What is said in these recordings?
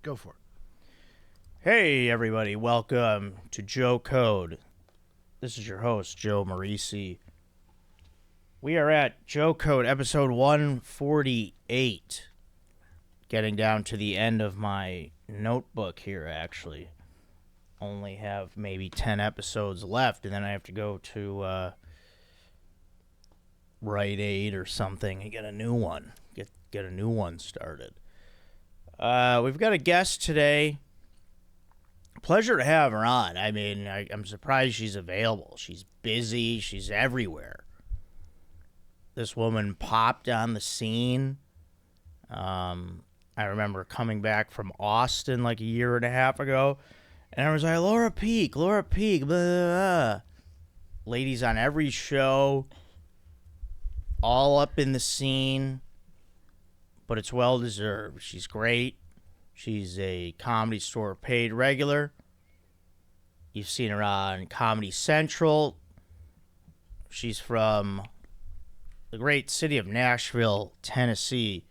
Go for it. Hey, everybody. Welcome to Joe Code. This is your host, Joe Marrese. We are at Joe Code episode 148. Getting down to the end of my notebook here, actually. Only have maybe 10 episodes left, and then I have to go to Rite Aid or something and get a new one. Get a new one started. We've got a guest today. Pleasure to have her on. I mean, I'm surprised she's available. She's busy. She's everywhere. This woman popped on the scene. I remember coming back from Austin like a year and a half ago, and I was like, Laura Peak, blah, blah, blah. Ladies on every show, all up in the scene, but it's well-deserved. She's great. She's a Comedy Store paid regular. You've seen her on Comedy Central. She's from the great city of Nashville, Tennessee.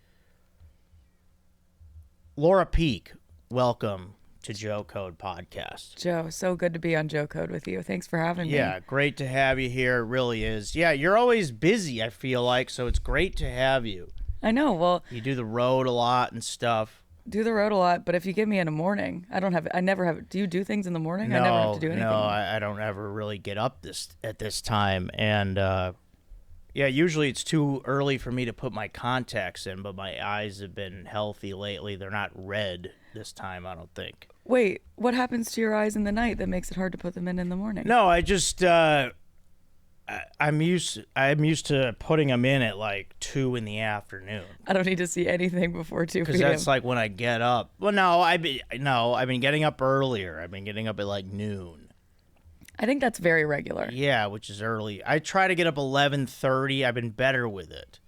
Laura Peak, welcome to Joe Code Podcast. Joe, so good to be on Joe Code with you. Thanks for having me. Yeah, great to have you here. It really is. Yeah, you're always busy, I feel like, so it's great to have you. I know. Well, you do the road a lot and stuff. Do the road a lot, but if you give me in the morning, I never have. Do you do things in the morning? No, I never have to do anything. No, I don't ever really get up at this time. And, yeah, usually it's too early for me to put my contacts in, but my eyes have been healthy lately. They're not red this time, I don't think. Wait, what happens to your eyes in the night that makes it hard to put them in the morning? No, I just, I'm used to putting them in at like 2 in the afternoon. I don't need to see anything before 2 p.m. Because that's like when I get up. Well, no, I've been getting up earlier. I've been getting up at like noon. I think that's very regular. Yeah, which is early. I try to get up 11:30. I've been better with it.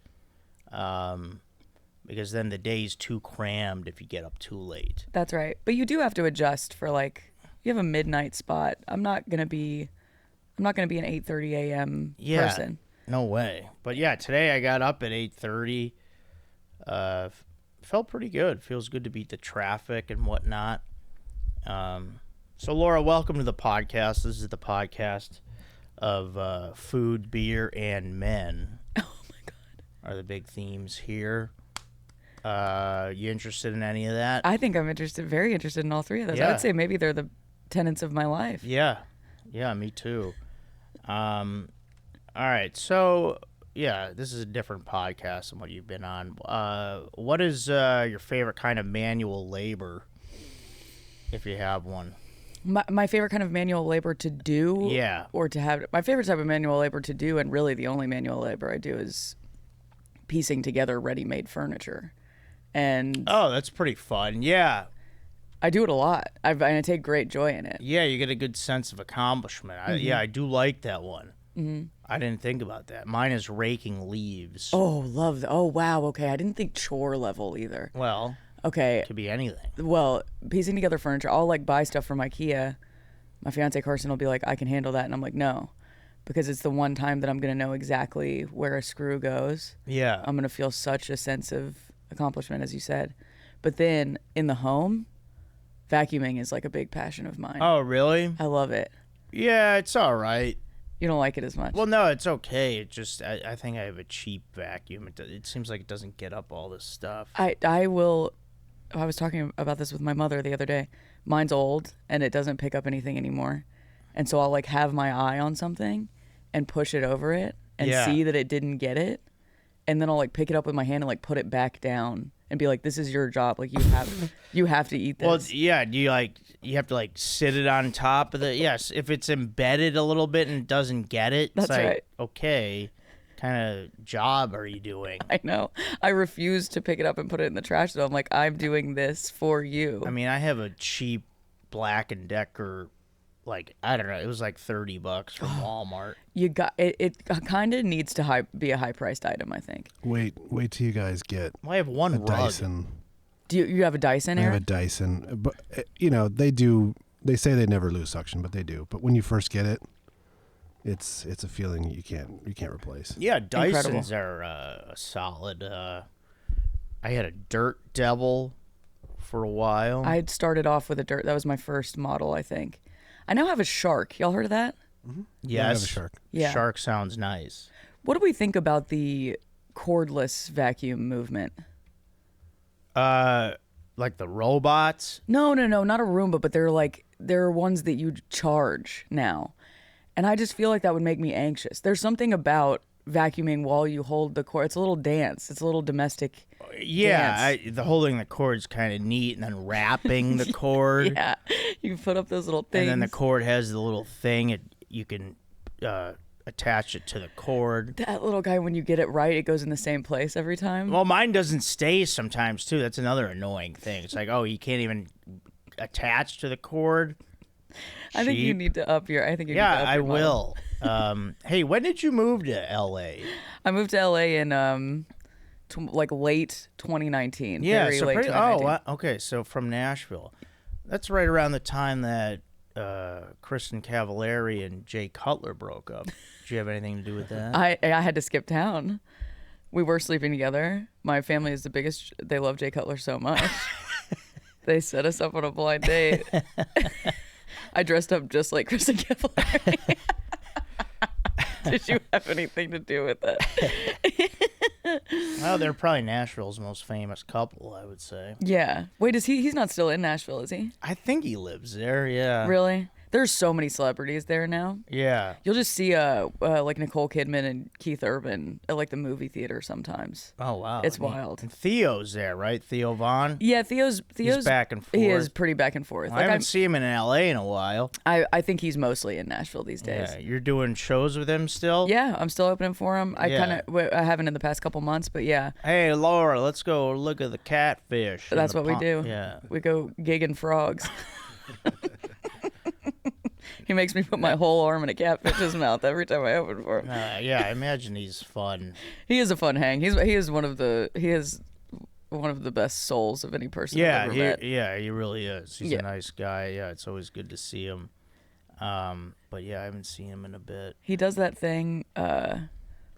Because then the day's too crammed if you get up too late. That's right. But you do have to adjust for like, you have a midnight spot. I'm not going to be an 8:30 a.m. person. No way. But yeah, today I got up at 8:30. Felt pretty good. Feels good to beat the traffic and whatnot. So Laura, welcome to the podcast. This is the podcast of food, beer, and men. Oh my God. Are the big themes here. You interested in any of that? I think I'm very interested in all three of those. Yeah. I would say maybe they're the tenets of my life. Yeah, me too. All right, so yeah, this is a different podcast than what you've been on. What is your favorite kind of manual labor, if you have one? My favorite kind of manual labor to do, yeah, or to have. My favorite type of manual labor to do, and really the only manual labor I do, is piecing together ready-made furniture. And oh, that's pretty fun. Yeah, I do it a lot. I take great joy in it. Yeah, you get a good sense of accomplishment. I do like that one. Mm-hmm. I didn't think about that. Mine is raking leaves. Oh, love that. Oh, wow. Okay, I didn't think chore level either. Well, okay, it could be anything. Well, piecing together furniture. I'll like buy stuff from IKEA. My fiance Carson will be like, "I can handle that," and I'm like, "No," because it's the one time that I'm gonna know exactly where a screw goes. Yeah, I'm gonna feel such a sense of accomplishment, as you said. But then in the home, vacuuming is like a big passion of mine. Oh, really? I love it. Yeah, it's all right. You don't like it as much? Well, no, it's okay. It just, I think I have a cheap vacuum. It seems like it doesn't get up all this stuff. I was talking about this with my mother the other day. Mine's old, and it doesn't pick up anything anymore. And so I'll like have my eye on something and push it over it and see that it didn't get it. And then I'll like pick it up with my hand and like put it back down and be like, "This is your job. Like you have to eat this." Well, yeah. Do you have to like sit it on top of the? Yes. If it's embedded a little bit and doesn't get it, that's it's like, right. Okay, kind of job are you doing? I know. I refuse to pick it up and put it in the trash. So I'm like, I'm doing this for you. I mean, I have a cheap Black & Decker. Like, I don't know, it was like $30 from Walmart. You got it. It kind of needs to be a high-priced item, I think. Wait till you guys get. Well, I have one a rug. Dyson. Do you have a Dyson? I Eric? have a Dyson, but they do. They say they never lose suction, but they do. But when you first get it, it's a feeling you can't replace. Yeah, Dysons Incredible. are a solid. I had a Dirt Devil for a while. I'd started off with a dirt. That was my first model, I think. I now have a Shark. Y'all heard of that? Mm-hmm. Yes. Yeah, I have a Shark. Yeah. Shark sounds nice. What do we think about the cordless vacuum movement? Like the robots? No, not a Roomba, but they're ones that you charge now. And I just feel like that would make me anxious. There's something about vacuuming while you hold the cord. It's a little dance. It's a little domestic dance. The holding the cord's kind of neat, and then wrapping the cord. Yeah, you can put up those little things. And then the cord has the little thing. You can attach it to the cord. That little guy, when you get it right, it goes in the same place every time. Well, mine doesn't stay sometimes, too. That's another annoying thing. It's like, oh, you can't even attach to the cord. I think you need to up your. I think you yeah, need to up I your model. will. Hey, when did you move to L.A.? I moved to L.A. in late 2019. Yeah, very so late pretty. 2019. Okay. So from Nashville, that's right around the time that Kristen Cavallari and Jay Cutler broke up. Did you have anything to do with that? I had to skip town. We were sleeping together. My family is the biggest. They love Jay Cutler so much. They set us up on a blind date. I dressed up just like Kristen Cavallari. Did you have anything to do with it? Well, they're probably Nashville's most famous couple, I would say. Yeah. Wait, he's not still in Nashville, is he? I think he lives there, yeah. Really? There's so many celebrities there now. Yeah. You'll just see like Nicole Kidman and Keith Urban at like the movie theater sometimes. Oh, wow. It's wild. And Theo's there, right? Theo Vaughn? Yeah, Theo's back and forth. He is pretty back and forth. I haven't seen him in L.A. in a while. I think he's mostly in Nashville these days. Yeah, you're doing shows with him still? Yeah, I'm still opening for him. I haven't in the past couple months, but yeah. Hey, Laura, let's go look at the catfish. That's what we do. Yeah. We go gigging frogs. He makes me put my whole arm in a catfish's mouth every time I open for him. Yeah, I imagine he's fun. He is a fun hang. He is one of the best souls of any person I've ever met. Yeah, he really is. He's a nice guy. Yeah, it's always good to see him. But yeah, I haven't seen him in a bit. He does that thing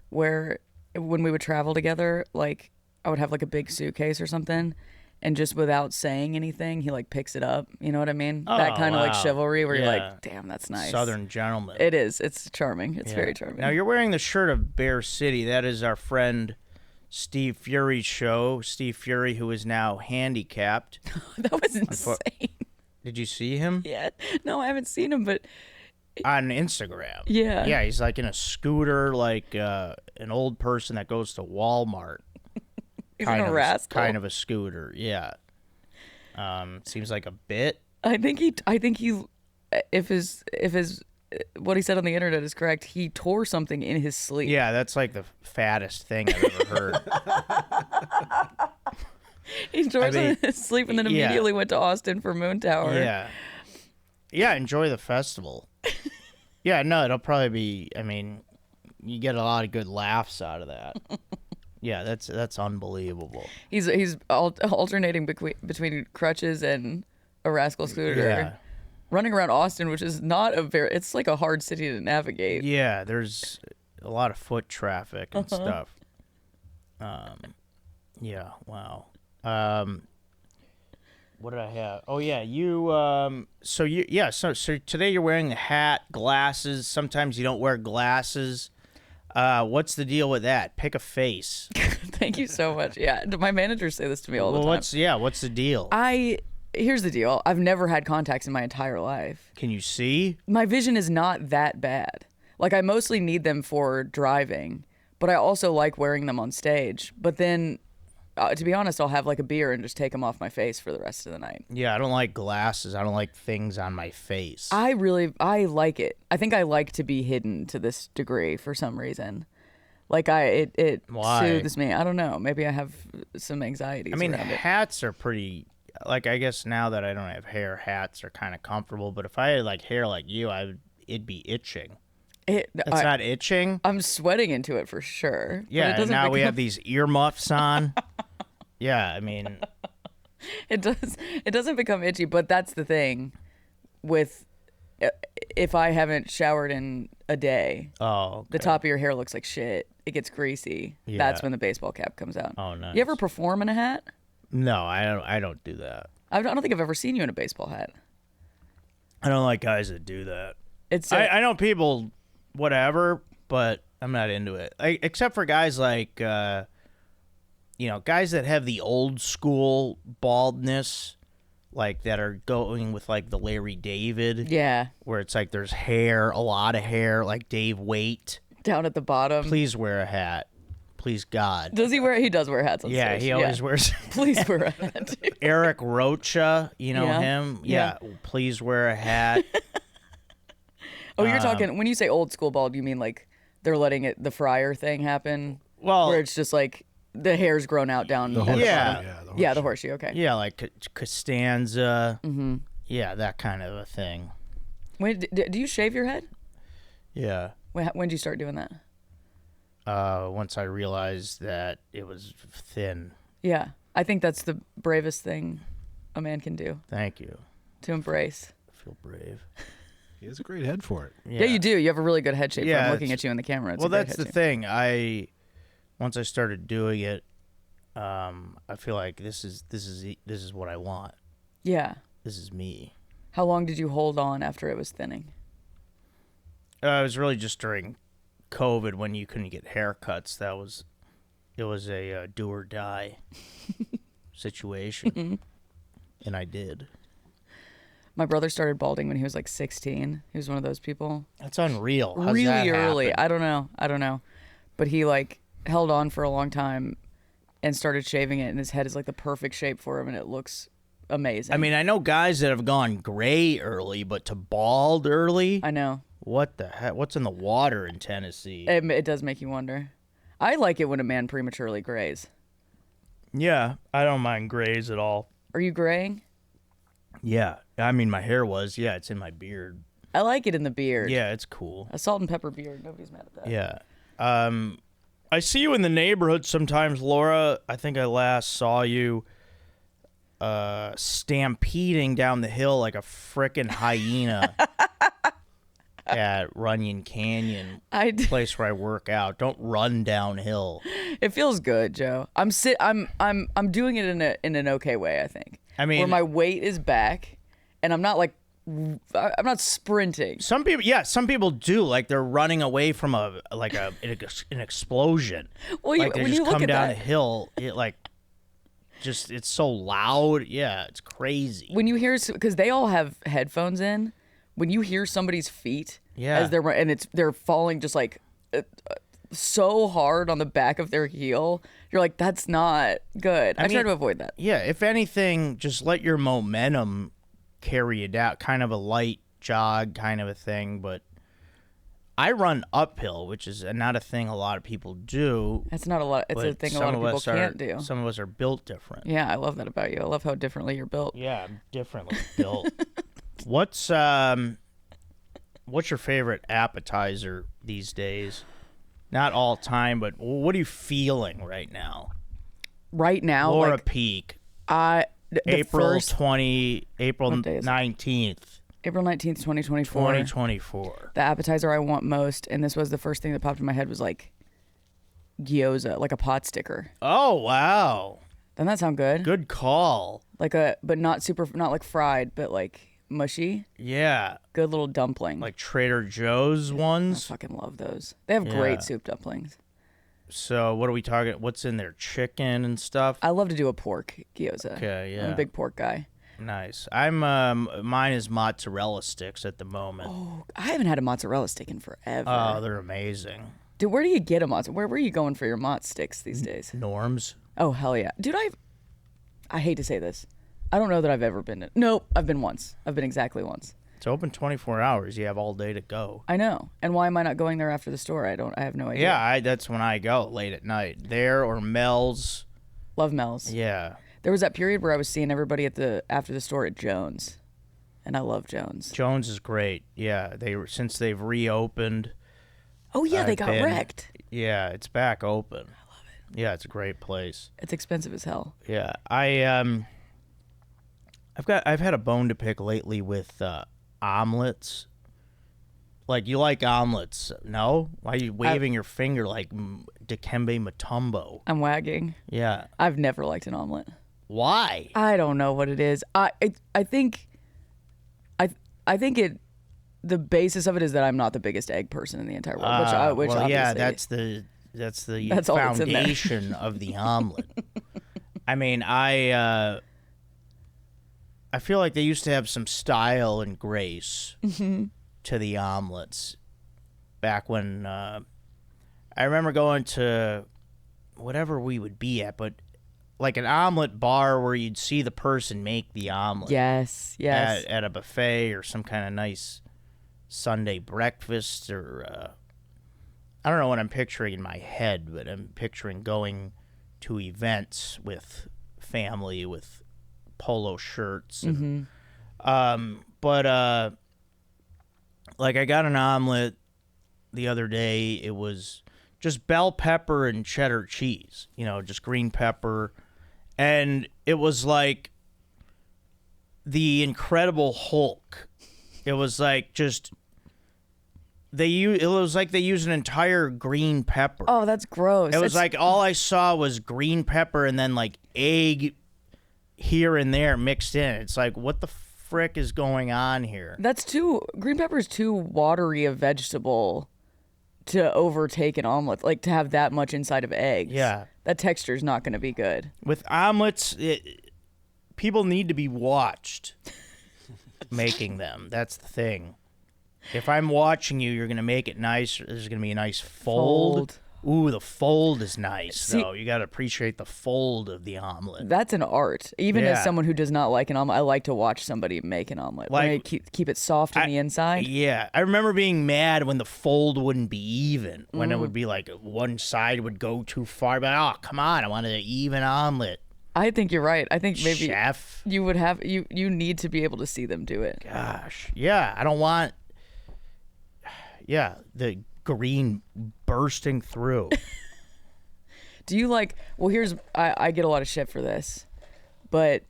where when we would travel together, like I would have like a big suitcase or something, and just without saying anything, he like picks it up. You know what I mean? Oh, that kind of like wow. chivalry where you're Yeah. like, damn, that's nice. Southern gentleman. It is. It's charming. It's Yeah. very charming. Now you're wearing the shirt of Bear City. That is our friend Steve Fury's show. Steve Fury, who is now handicapped. That was insane. Did you see him? Yeah. No, I haven't seen him, but On Instagram. yeah. Yeah, he's like in a scooter, like an old person that goes to Walmart. He's a rascal. Kind of a scooter, yeah. Seems like a bit. I think he if his what he said on the internet is correct, he tore something in his sleep. Yeah, that's like the fattest thing I've ever heard. He tore something in his sleep and then immediately went to Austin for Moon Tower. Yeah. Yeah, enjoy the festival. Yeah, no, it'll probably be, I mean, you get a lot of good laughs out of that. Yeah, that's unbelievable. He's alternating between crutches and a rascal scooter. Yeah. Running around Austin, which is not it's like a hard city to navigate. Yeah, there's a lot of foot traffic and stuff. Yeah, wow. What did I have? Oh yeah, so today you're wearing the hat, glasses. Sometimes you don't wear glasses. What's the deal with that? Pick a face. Thank you so much. Yeah, my managers say this to me all the time. What's the deal? Here's the deal. I've never had contacts in my entire life. Can you see? My vision is not that bad. Like, I mostly need them for driving, but I also like wearing them on stage. But then, to be honest, I'll have like a beer and just take them off my face for the rest of the night. Yeah, I don't like glasses. I don't like things on my face. I like it. I think I like to be hidden to this degree for some reason. Like it Why? soothes me. I don't know. Maybe I have some anxieties. I mean, around it. hats are pretty. Like, I guess now that I don't have hair, hats are kind of comfortable. But if I had like hair like you, it'd be itching. It's not itching. I'm sweating into it for sure. Yeah, and now we have these earmuffs on. Yeah, I mean, it doesn't become itchy, but that's the thing with if I haven't showered in a day, okay. The top of your hair looks like shit. It gets greasy. Yeah. That's when the baseball cap comes out. Oh, nice. You ever perform in a hat? No, I don't do that. I don't think I've ever seen you in a baseball hat. I don't like guys that do that. It's I know people, whatever, but I'm not into it. Except for guys like, guys that have the old school baldness, like that are going with like the Larry David. yeah, Where it's like there's hair, a lot of hair, like Dave Waite. down at the bottom. Please wear a hat. Please, God. Does he wear? He does wear hats on Yeah, stage. he always wears. Please wear a hat. Eric Rocha, you know him? Yeah. Please wear a hat. Oh, you're talking, when you say old school bald, you mean like they're letting the Fryer thing happen? Well, where it's just like the hair's grown out down. The at the horseshoe. bottom. Yeah, the horseshoe. Okay. yeah, like Costanza. Mm-hmm. Yeah, that kind of a thing. When do you shave your head? Yeah. When did you start doing that? Once I realized that it was thin. Yeah, I think that's the bravest thing a man can do. Thank you. To embrace. I feel brave. He has a great head for it. Yeah, you do. You have a really good head shape. Yeah, I'm looking at you in the camera. It's well, a great that's head the shape. thing. Once I started doing it, I feel like this is what I want. Yeah. This is me. How long did you hold on after it was thinning? It was really just during COVID when you couldn't get haircuts. It was a do or die situation, and I did. My brother started balding when he was like 16. He was one of those people. That's unreal. How's really that early. happen? I don't know. But he like held on for a long time and started shaving it, and his head is like the perfect shape for him, and it looks amazing. I mean, I know guys that have gone gray early, but to bald early? I know. What the heck? What's in the water in Tennessee? It does make you wonder. I like it when a man prematurely grays. Yeah, I don't mind grays at all. Are you graying? Yeah, I mean, my hair was. Yeah, it's in my beard. I like it in the beard. Yeah, it's cool. A salt and pepper beard. Nobody's mad at that. Yeah. I see you in the neighborhood sometimes, Laura. I think I last saw you stampeding down the hill like a frickin' hyena at Runyon Canyon, place where I work out. Don't run downhill. It feels good, Joe. I'm doing it in an okay way, I think. I mean, where my weight is back, and I'm not like I'm not sprinting. Some people do, like they're running away from an explosion. Well, like they when just you look come at down that, a hill, it's so loud. Yeah, it's crazy. when you hear, because they all have headphones in, when you hear somebody's feet as they're falling just like so hard on the back of their heel, you're like, that's not good. I try to avoid that. Yeah, if anything, just let your momentum carry it out. Kind of a light jog kind of a thing, but I run uphill, which is not a thing a lot of people do. It's not a lot. It's a thing a lot of people can't do. Some of us are built different. Yeah, I love that about you. I love how differently you're built. Yeah, I'm differently built. What's your favorite appetizer these days? Not all time, but what are you feeling right now? Right now, Laura like, Peak. April 19th. April 19th, 2024. 2024. The appetizer I want most, and this was the first thing that popped in my head, was like gyoza, like a pot sticker. Oh, wow. Doesn't that sound good? Good call. But not like fried, but like mushy. Yeah. Good little dumpling. Like Trader Joe's I ones. fucking love those. They have great soup dumplings. So what are we talking? What's in there? Chicken and stuff? I love to do a pork gyoza. Okay, yeah. I'm a big pork guy. Nice. I'm mine is mozzarella sticks at the moment. Oh, I haven't had a mozzarella stick in forever. Oh, they're amazing. Dude, where do you get a mozzarella? Where are you going for your mozz sticks these days? Norms. Oh, hell yeah. Dude, I hate to say this. I don't know that I've ever been to. No, I've been once. I've been exactly once. It's open 24 hours. You have all day to go. I know. And why am I not going there after the store? I have no idea. Yeah, that's when I go late at night. There or Mel's. Love Mel's. Yeah. There was that period where I was seeing everybody after the store at Jones. And I love Jones. Jones is great. Yeah, since they've reopened. Oh yeah, they got wrecked. Yeah, it's back open. I love it. Yeah, it's a great place. It's expensive as hell. Yeah, I've had a bone to pick lately with omelets. Like, you like omelets? No? Why are you waving your finger like Dikembe Mutombo? I'm wagging. Yeah. I've never liked an omelet. Why? I don't know what it is. I think it. The basis of it is that I'm not the biggest egg person in the entire world. Which well, yeah, obviously, that's the That's all that's in there. foundation of the omelet. I mean, I feel like they used to have some style and grace to the omelets back when I remember going to whatever we would be at, but like an omelet bar where you'd see the person make the omelet. yes. At a buffet or some kind of nice Sunday breakfast, or I don't know what I'm picturing in my head, but I'm picturing going to events with family with polo shirts. And, but like I got an omelet the other day. It was just bell pepper and cheddar cheese, just green pepper. And it was like the Incredible Hulk. It was like just it was like they used an entire green pepper. Oh, that's gross. It was like all I saw was green pepper and then like egg here and there mixed in. It's like, what the frick is going on here? Green pepper is too watery a vegetable to overtake an omelet, like to have that much inside of eggs. Yeah. That texture is not going to be good. With omelets, people need to be watched making them. That's the thing. If I'm watching you, you're going to make it nice. There's going to be a nice fold. Ooh, the fold is nice, though. You got to appreciate the fold of the omelet. That's an art. Even as someone who does not like an omelet, I like to watch somebody make an omelet. Like, when they keep it soft on the inside. Yeah. I remember being mad when the fold wouldn't be even, when it would be like one side would go too far. But, oh, come on, I want an even omelet. I think you're right. I think maybe Chef. you would have you need to be able to see them do it. Gosh. Yeah, I don't want the green bursting through. Do you like, well, I get a lot of shit for this, but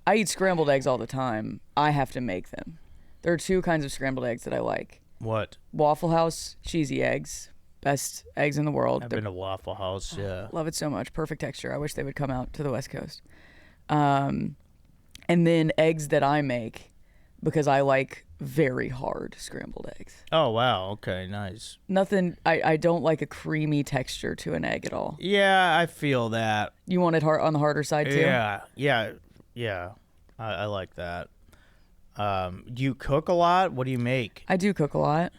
I eat scrambled eggs all the time. I have to make them. There are two kinds of scrambled eggs that I like. What? Waffle House cheesy eggs. Best eggs in the world. I've been to Waffle House, yeah. Love it so much. Perfect texture. I wish they would come out to the West Coast. And then eggs that I make, because I like very hard scrambled eggs. Oh, wow. Okay, nice. Nothing, I don't like a creamy texture to an egg at all. Yeah, I feel that. You want it on the harder side too? Yeah. I like that. Do you cook a lot? What do you make? I do cook a lot.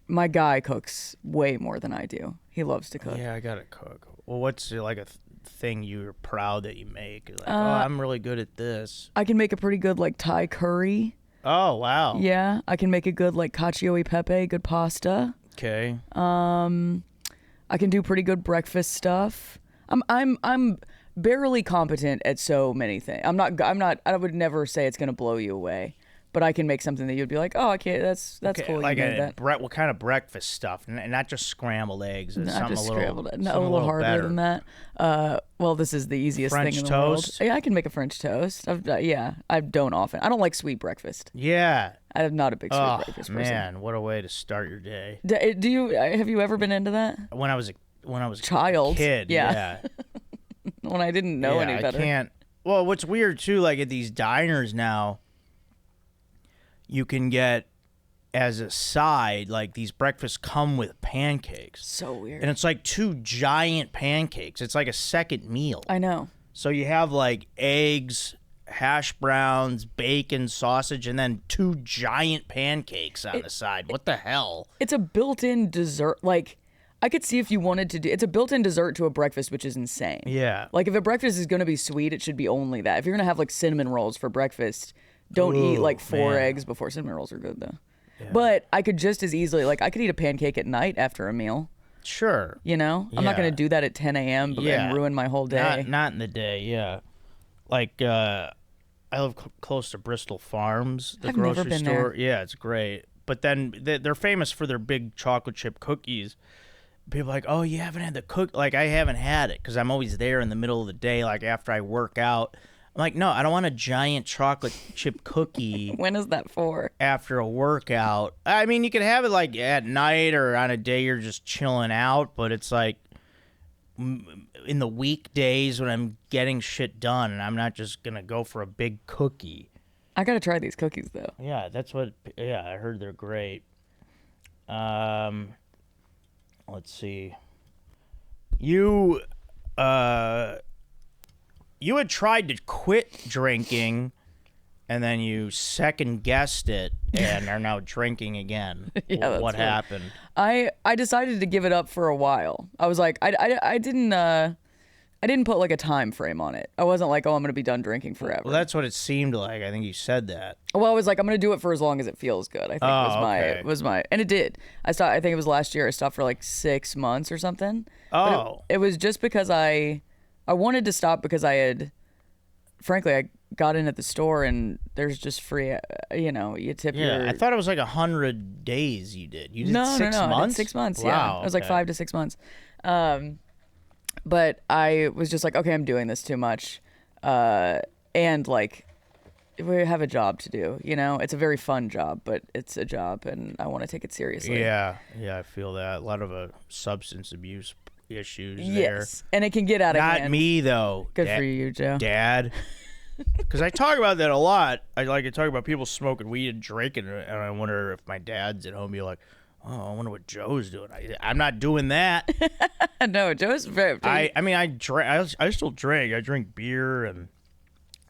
My guy cooks way more than I do. He loves to cook. Yeah, I gotta cook. Well, what's like a thing you're proud that you make? Like, I'm really good at this. I can make a pretty good like Thai curry. Oh, wow. Yeah, I can make a good like cacio e pepe, good pasta. Okay. I can do pretty good breakfast stuff. I'm barely competent at so many things. I'm not. I would never say it's gonna blow you away, but I can make something that you'd be like, oh, okay, that's cool. Like you made that. what kind of breakfast stuff? Not just scrambled eggs. Not just scrambled. A little harder better. than that. Well, this is the easiest French thing in the toast? world. Yeah, I can make a French toast. I don't often. I don't like sweet breakfast. Yeah. I'm not a big sweet breakfast person. Man, what a way to start your day. Do you? Have you ever been into that? When I was a Child. kid, yeah. When I didn't know any better. I can't. Well, what's weird too, like at these diners now, you can get as a side, like these breakfasts come with pancakes. So weird. And it's like two giant pancakes. It's like a second meal. I know. So you have like eggs, hash browns, bacon, sausage, and then two giant pancakes on the side. What the hell? It's a built-in dessert. Like, I could see if you wanted to do. It's a built-in dessert to a breakfast, which is insane. Yeah. Like, if a breakfast is going to be sweet, it should be only that. If you're going to have like cinnamon rolls for breakfast, don't eat like 4 eggs before. Cinnamon rolls are good though. Yeah. But I could just as easily, like, I could eat a pancake at night after a meal. Sure. You know, I'm not going to do that at 10 a.m. and ruin my whole day. Not in the day. Yeah. Like, I live close to Bristol Farms, the grocery never been store. there. Yeah, it's great. But then they're famous for their big chocolate chip cookies. People are like, oh, you haven't had the Like, I haven't had it because I'm always there in the middle of the day, like after I work out. I'm like, no, I don't want a giant chocolate chip cookie. When is that for? After a workout. I mean, you can have it like at night or on a day you're just chilling out, but it's like, in the weekdays when I'm getting shit done, and I'm not just gonna go for a big cookie. I gotta try these cookies though. Yeah, that's what. Yeah, I heard they're great. Let's see. You had tried to quit drinking, and then you second guessed it and are now drinking again. Yeah, that's what right. happened? I decided to give it up for a while. I was like, I didn't put like a time frame on it. I wasn't like, oh, I'm gonna be done drinking forever. Well, that's what it seemed like. I think you said that. Well, I was like, I'm gonna do it for as long as it feels good. I think okay. was my, and it did. I think it was last year. I stopped for like 6 months or something. Oh, But it was just because I wanted to stop because frankly, I got in at the store and there's just free, you tip your. I thought it was like 100 days you did. You did No, 6 no, no. months? I did 6 months. Wow, Yeah, it was like okay. 5 to 6 months. But I was just like, okay, I'm doing this too much, and like, we have a job to do. It's a very fun job, but it's a job, and I want to take it seriously. Yeah, I feel that. A lot of substance abuse issues there. Yes, and it can get out of hand. Not me though. Good for you, Joe. Dad. Because I talk about that a lot. I like to talk about people smoking weed and drinking, and I wonder if my dad's at home be like, oh, I wonder what Joe's doing. I'm not doing that. No, Joe's very. I mean, I still drink. I drink beer, and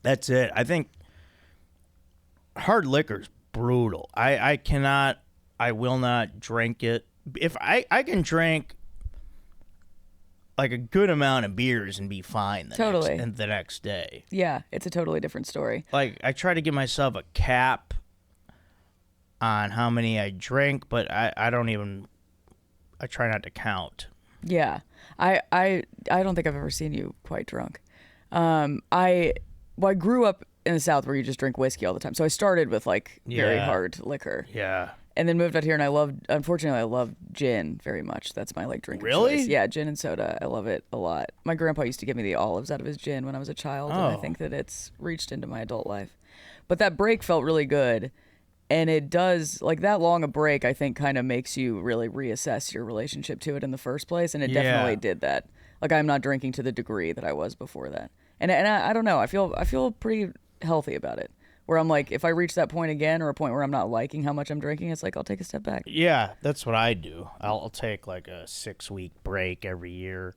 that's it. I think hard liquor's brutal. I will not drink it. If I can drink like a good amount of beers and be fine the next day. Yeah, it's a totally different story. Like, I try to give myself a cap on how many I drink, but I try not to count. Yeah, I don't think I've ever seen you quite drunk. I grew up in the South where you just drink whiskey all the time, so I started with like very hard liquor. Yeah. And then moved out here, and I love gin very much. That's my like drink. Really? Of choice. Yeah, gin and soda. I love it a lot. My grandpa used to give me the olives out of his gin when I was a child, and I think that it's reached into my adult life. But that break felt really good, and it does, like, that long a break, I think, kind of makes you really reassess your relationship to it in the first place, and it definitely did that. Like, I'm not drinking to the degree that I was before that, and I don't know. I feel pretty healthy about it. Where I'm like, if I reach that point again, or a point where I'm not liking how much I'm drinking, it's like I'll take a step back. Yeah, that's what I do. I'll take like a 6-week break every year.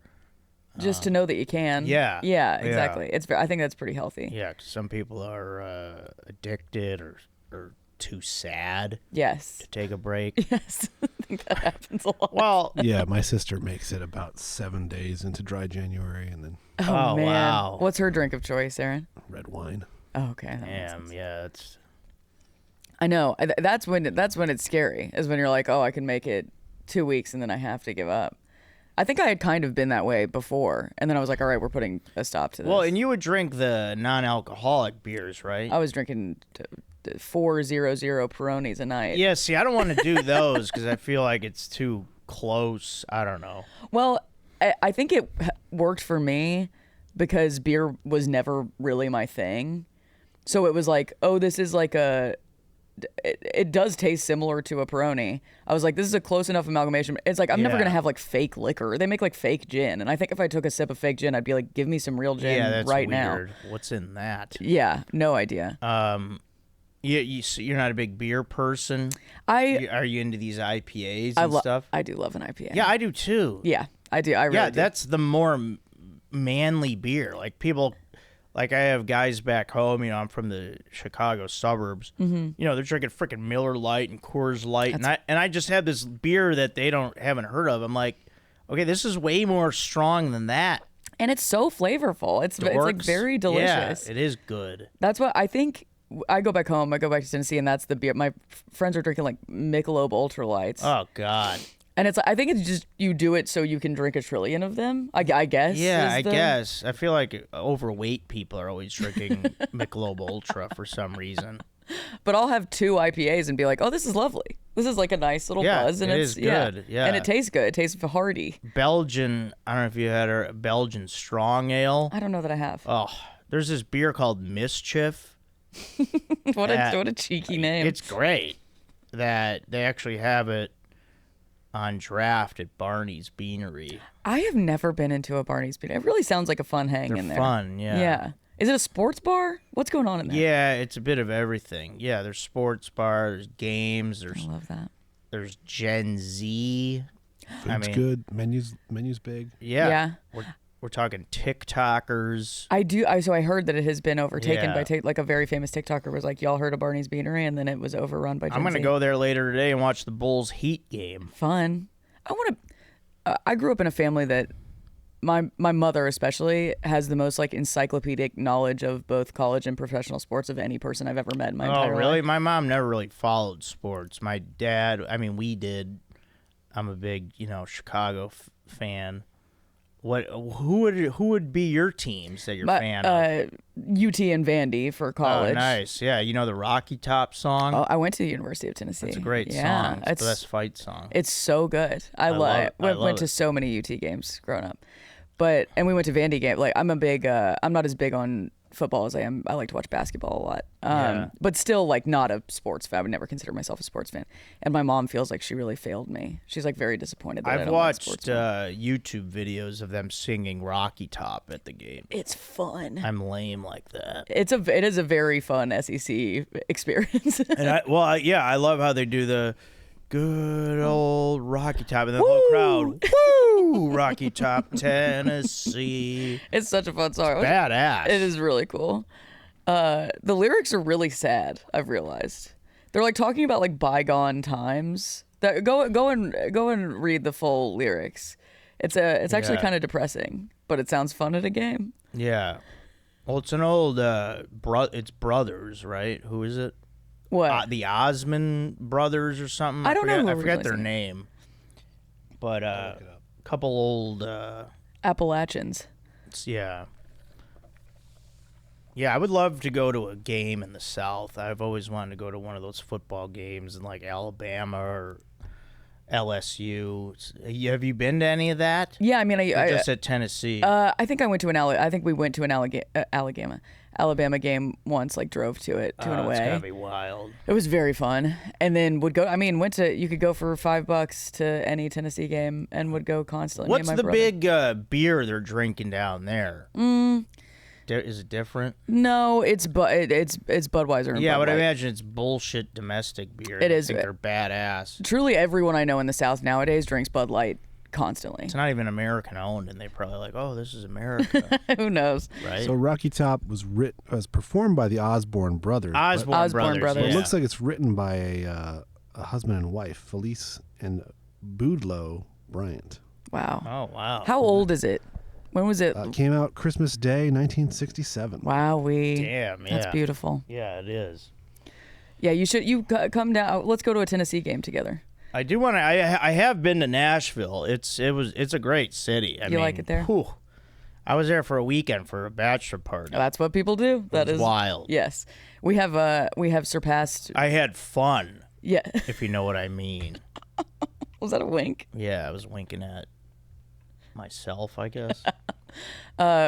Just to know that you can. Yeah. Yeah, exactly. I think that's pretty healthy. Yeah, 'cause some people are addicted or too sad Yes. to take a break. Yes. I think that happens a lot. Well, Yeah, my sister makes it about 7 days into dry January and then Oh, man. wow. What's her drink of choice, Aaron? red wine. Oh, okay. That makes sense. it's I know. That's when it's scary, is when you're like, oh, I can make it 2 weeks and then I have to give up. I think I had kind of been that way before, and then I was like, all right, we're putting a stop to this. well, and you would drink the non-alcoholic beers, right? I was drinking 400 Peronis a night. Yeah, see, I don't want to do those because I feel like it's too close. I don't know. Well, I think it worked for me because beer was never really my thing. So it was like, oh, this is like it does taste similar to a Peroni. I was like, this is a close enough amalgamation. It's like, I'm never going to have like fake liquor. They make like fake gin. And I think if I took a sip of fake gin, I'd be like, give me some real gin That's right weird. now. What's in that? Yeah, no idea. You're not a big beer person? Are you into these IPAs and stuff? I do love an IPA. Yeah, I do too. Yeah, I do. I really do. That's the more manly beer. Like people, like I have guys back home, I'm from the Chicago suburbs. Mm-hmm. They're drinking freaking Miller Lite and Coors Light, and I just have this beer that they haven't heard of. I'm like, okay, this is way more strong than that. And it's so flavorful. It's like very delicious. Yeah, it is good. That's what I think. I go back home. I go back to Tennessee, and that's the beer. My friends are drinking like Michelob Ultra Lights. Oh God. And I think it's just you do it so you can drink a trillion of them. I guess. Yeah, I guess. I feel like overweight people are always drinking Michelob Ultra for some reason. But I'll have 2 IPAs and be like, oh, this is lovely. This is like a nice little buzz, and it it's is good. Yeah, and it tastes good. It tastes hearty. Belgian. I don't know if you had a Belgian strong ale. I don't know that I have. Oh, there's this beer called Mischief. What a cheeky name. It's great that they actually have it on draft at Barney's Beanery. I have never been into a Barney's Beanery. It really sounds like a fun hang They're in there. fun, yeah. Yeah. Is it a sports bar? What's going on in there? Yeah, it's a bit of everything. Yeah, there's sports bar, there's games, I there's love that. Gen Z. Food's good. Menu's big. Yeah. We're talking TikTokers. So I heard that it has been overtaken Yeah. by like a very famous TikToker was like, y'all heard of Barney's Beanery, and then it was overrun by Gen I'm going to Z. go there later today and watch the Bulls Heat game. Fun. I grew up in a family that my mother especially has the most like encyclopedic knowledge of both college and professional sports of any person I've ever met in my entire life. Oh, really? My mom never really followed sports. My dad, we did. I'm a big, Chicago fan. Who would be your teams that you're a fan of? UT and Vandy for college. Oh, nice. Yeah, you know the Rocky Top song? Oh, I went to the University of Tennessee. It's a great song. It's the best fight song. It's so good. I love it. We went to so many UT games growing up. And we went to Vandy game. Like I'm not as big on football as I am. I like to watch basketball a lot. But still like not a sports fan. I would never consider myself a sports fan. And my mom feels like she really failed me. She's like very disappointed that I I've don't watched like sports YouTube videos of them singing Rocky Top at the game. It's fun. I'm lame like that. It is a very fun SEC experience. And I love how they do the good old Rocky Top, and then the whole crowd, woo, Rocky Top, Tennessee. It's such a fun song. Badass. It is really cool. The lyrics are really sad, I've realized. They're like talking about like bygone times. Go and read the full lyrics. It's actually kind of depressing, but it sounds fun at a game. Yeah. Well, it's an old it's brothers, right? Who is it? What? The Osmond brothers or something. I don't know. I forget their name. But a couple old Appalachians. Yeah. Yeah, I would love to go to a game in the South. I've always wanted to go to one of those football games in like Alabama or LSU. Have you been to any of that? Yeah, I mean, Or just at Tennessee. I think we went to an Alabama game once. Like drove to it to and away. It's gotta be wild. It was very fun, and then would go. I mean, you could go for $5 to any Tennessee game, and would go constantly. What's the big beer they're drinking down there? Is it different? No, it's Budweiser. And Yeah, Bud but I Light. imagine it's bullshit domestic beer. It is. I think they're badass. Truly, everyone I know in the South nowadays drinks Bud Light constantly. It's not even American owned, and they probably like, oh, this is America, Who knows? right? So Rocky Top was performed by the Osborne brothers. but Osborne Brothers. It Yeah. looks like it's written by a husband and wife, Felice and Boudleaux Bryant. Wow. Oh wow. How old is it? When was it? Came out Christmas Day, 1967. Wow, Damn, yeah. That's beautiful. Yeah, it is. Yeah, you should. Come down. Let's go to a Tennessee game together. I do want to. I have been to Nashville. It's a great city. I You mean, like it there? Whew. I was there for a weekend for a bachelor party. That's what people do. That It's is wild. Yes, we have surpassed. I had fun, Yeah. if you know what I mean. Was that a wink? Yeah, I was winking at myself, I guess.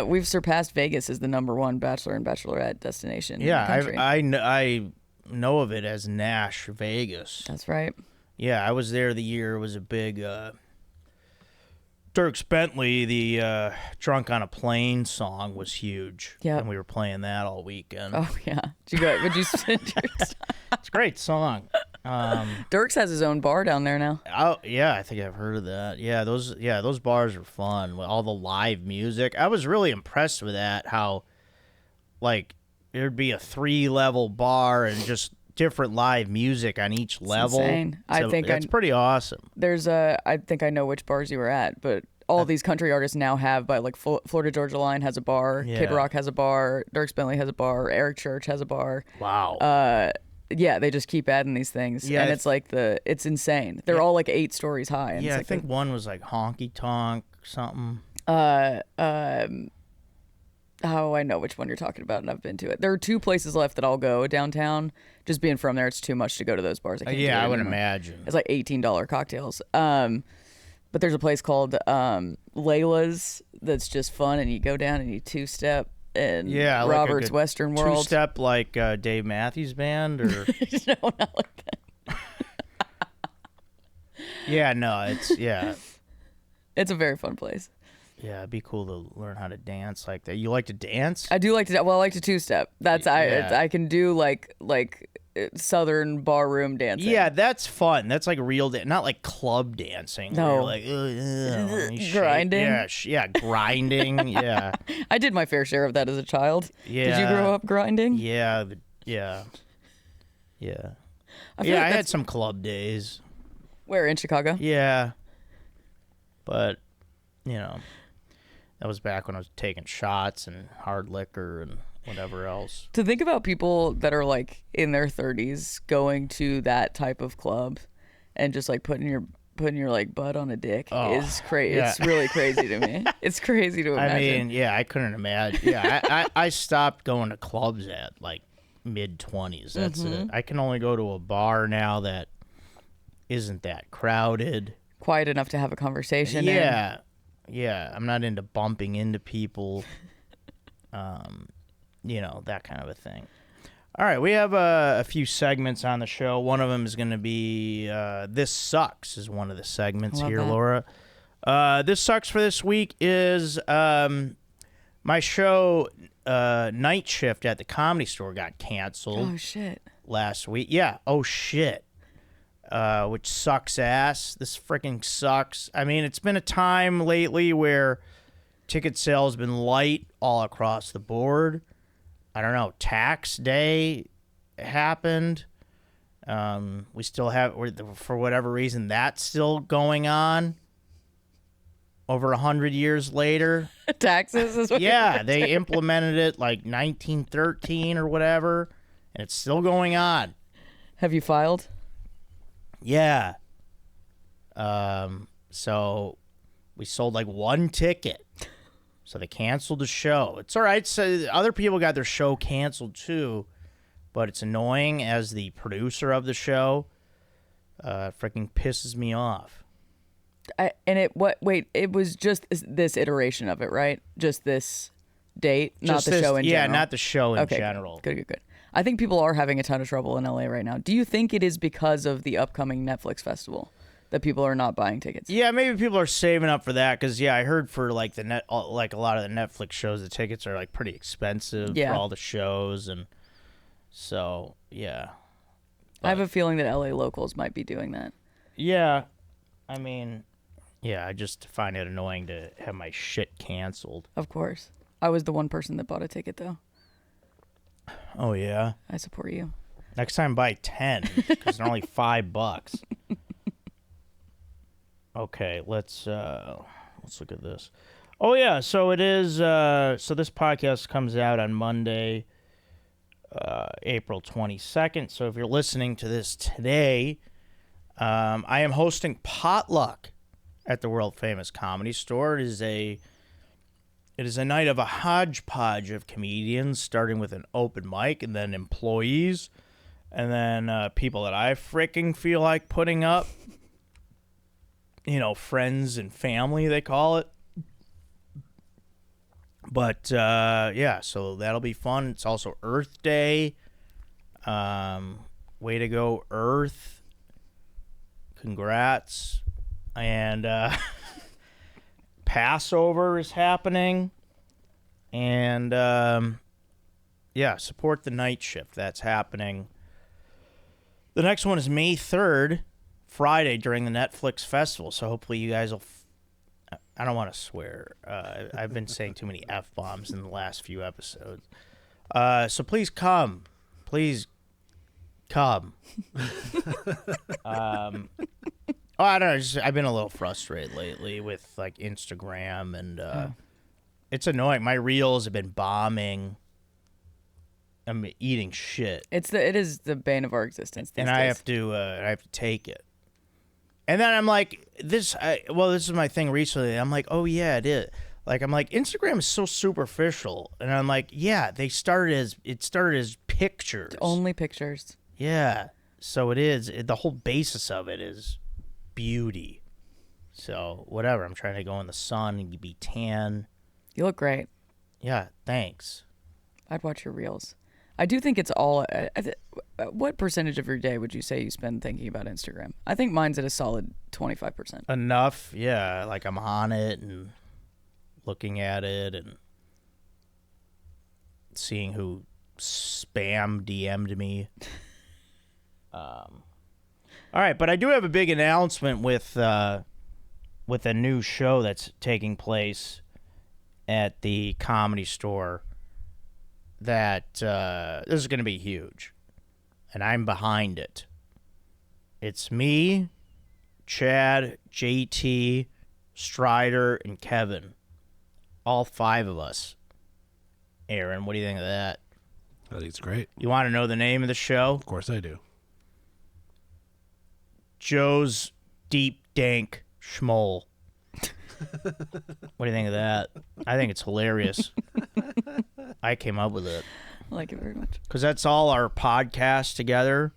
We've surpassed Vegas as the #1 bachelor and bachelorette destination. in the country. I know of it as Nash Vegas. That's right. Yeah, I was there the year it was a big Dirk Bentley, the Drunk on a Plane song was huge. Yep. And we were playing that all weekend. Oh yeah. Did you go? Would you? It's a great song. Dirks has his own bar down there now. Oh yeah, I think I've heard of that. Yeah, those bars are fun with all the live music. I was really impressed with that. How, like, there'd be a 3-level bar and just different live music on each level. Insane. So that's pretty awesome. I think I know which bars you were at, but all these country artists now have, by like Florida Georgia Line has a bar, Yeah. Kid Rock has a bar, Dirks Bentley has a bar, Eric Church has a bar. Wow. Yeah, they just keep adding these things, Yeah, and it's like it's insane. They're all like 8 stories high. And yeah, it's I like think one was like Honky Tonk something. Oh, I know which one you're talking about, and I've been to it. There are 2 places left that I'll go downtown. Just being from there, it's too much to go to those bars. I can't do it Yeah, I would anymore. imagine. It's like $18 cocktails. But there's a place called Layla's that's just fun, and you go down and you 2-step. And Yeah, like Robert's a Western World. 2-step like Dave Matthews Band, or No, not like that. Yeah, no, It's a very fun place. Yeah, it'd be cool to learn how to dance like that. You like to dance? I do like to. Well, I like to two-step. I can do like southern barroom dancing. Yeah, that's fun. That's like real not like club dancing. No. Where you're like Grinding? Yeah, grinding. Yeah. I did my fair share of that as a child. Yeah. Did you grow up grinding? Yeah. I like had some club days. Where, in Chicago? Yeah. But, that was back when I was taking shots and hard liquor and whatever else. To think about people that are like in their 30s going to that type of club and just like putting your like butt on a dick is crazy. Yeah. It's really crazy to me. It's crazy to imagine. I mean, yeah, I couldn't imagine. Yeah, I stopped going to clubs at like mid-20s. That's it. I can only go to a bar now that isn't that crowded. Quiet enough to have a conversation. Yeah. Yeah, I'm not into bumping into people. That kind of a thing. All right, we have a few segments on the show. One of them is going to be This Sucks is one of the segments here, that. Laura. This Sucks for this week is my show Night Shift at the Comedy Store got canceled. Oh, shit. Last week. Yeah, oh, shit. Which sucks ass. This freaking sucks. I mean, it's been a time lately where ticket sales have been light all across the board. I don't know. Tax day happened. We still have, for whatever reason, that's still going on. Over 100 years later. Taxes is what they implemented it like 1913 or whatever, and it's still going on. Have you filed? Yeah. So we sold like one ticket. So they canceled the show. It's all right. So other people got their show canceled too, but it's annoying as the producer of the show. Freaking pisses me off. It was just this iteration of it, right? Just this date, not the show in general. Yeah, not the show in general. Good. I think people are having a ton of trouble in LA right now. Do you think it is because of the upcoming Netflix festival that people are not buying tickets? Yeah, maybe people are saving up for that because I heard for like a lot of the Netflix shows, the tickets are like pretty expensive for all the shows, and so yeah. I have a feeling that LA locals might be doing that. Yeah, I mean, I just find it annoying to have my shit canceled. Of course, I was the one person that bought a ticket though. Oh yeah, I support you. Next time buy 10 because they're only $5. Okay, let's look at this. Oh yeah, so it is. So this podcast comes out on Monday, April 22nd. So if you're listening to this today, I am hosting Potluck at the world famous Comedy Store. It is a night of a hodgepodge of comedians, starting with an open mic and then employees, and then people that I freaking feel like putting up. Friends and family, they call it. But, so that'll be fun. It's also Earth Day. Way to go, Earth. Congrats. And Passover is happening. And, support the Night Shift. That's happening. The next one is May 3rd. Friday during the Netflix festival, so hopefully you guys will. I don't want to swear. I've been saying too many F-bombs in the last few episodes. So please come. Please come. I don't know. I've been a little frustrated lately with like Instagram, and it's annoying. My reels have been bombing. I'm eating shit. It is the bane of our existence. And I have to take it. And then I'm like, this is my thing recently. I'm like, oh yeah, it is. Like, I'm like, Instagram is so superficial. And I'm like, yeah, it started as pictures. Only pictures. Yeah. So it is. The whole basis of it is beauty. So whatever. I'm trying to go in the sun and be tan. You look great. Yeah. Thanks. I'd watch your reels. I do think it's all. What percentage of your day would you say you spend thinking about Instagram? I think mine's at a solid 25%. Enough, yeah. Like I'm on it and looking at it and seeing who spam DM'd me. All right, but I do have a big announcement with a new show that's taking place at the Comedy Store. That this is going to be huge, and I'm behind it. It's me, Chad, JT, Strider, and Kevin. All 5 of us. Aaron, what do you think of that? I think it's great. You want to know the name of the show? Of course I do. Joe's Deep Dank Schmoll. What do you think of that? I think it's hilarious. I came up with it. I like it very much. Because that's all our podcasts together,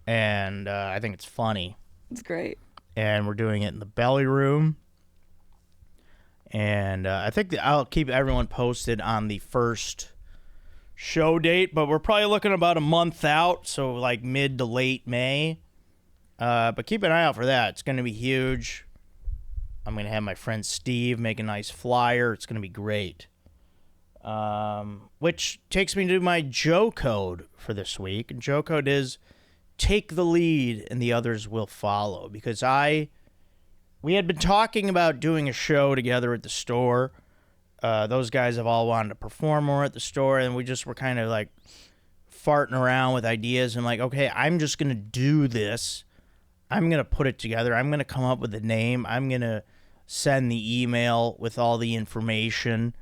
and I think it's funny. It's great. And we're doing it in the belly room. And I think I'll keep everyone posted on the first show date, but we're probably looking about a month out, so like mid to late May. But keep an eye out for that. It's going to be huge. I'm going to have my friend Steve make a nice flyer. It's going to be great. Which takes me to my Joe code for this week. And Joe code is take the lead and the others will follow. Because we had been talking about doing a show together at the store. Those guys have all wanted to perform more at the store. And we just were kind of like farting around with ideas. And like, okay, I'm just going to do this. I'm going to put it together. I'm going to come up with a name. I'm going to send the email with all the information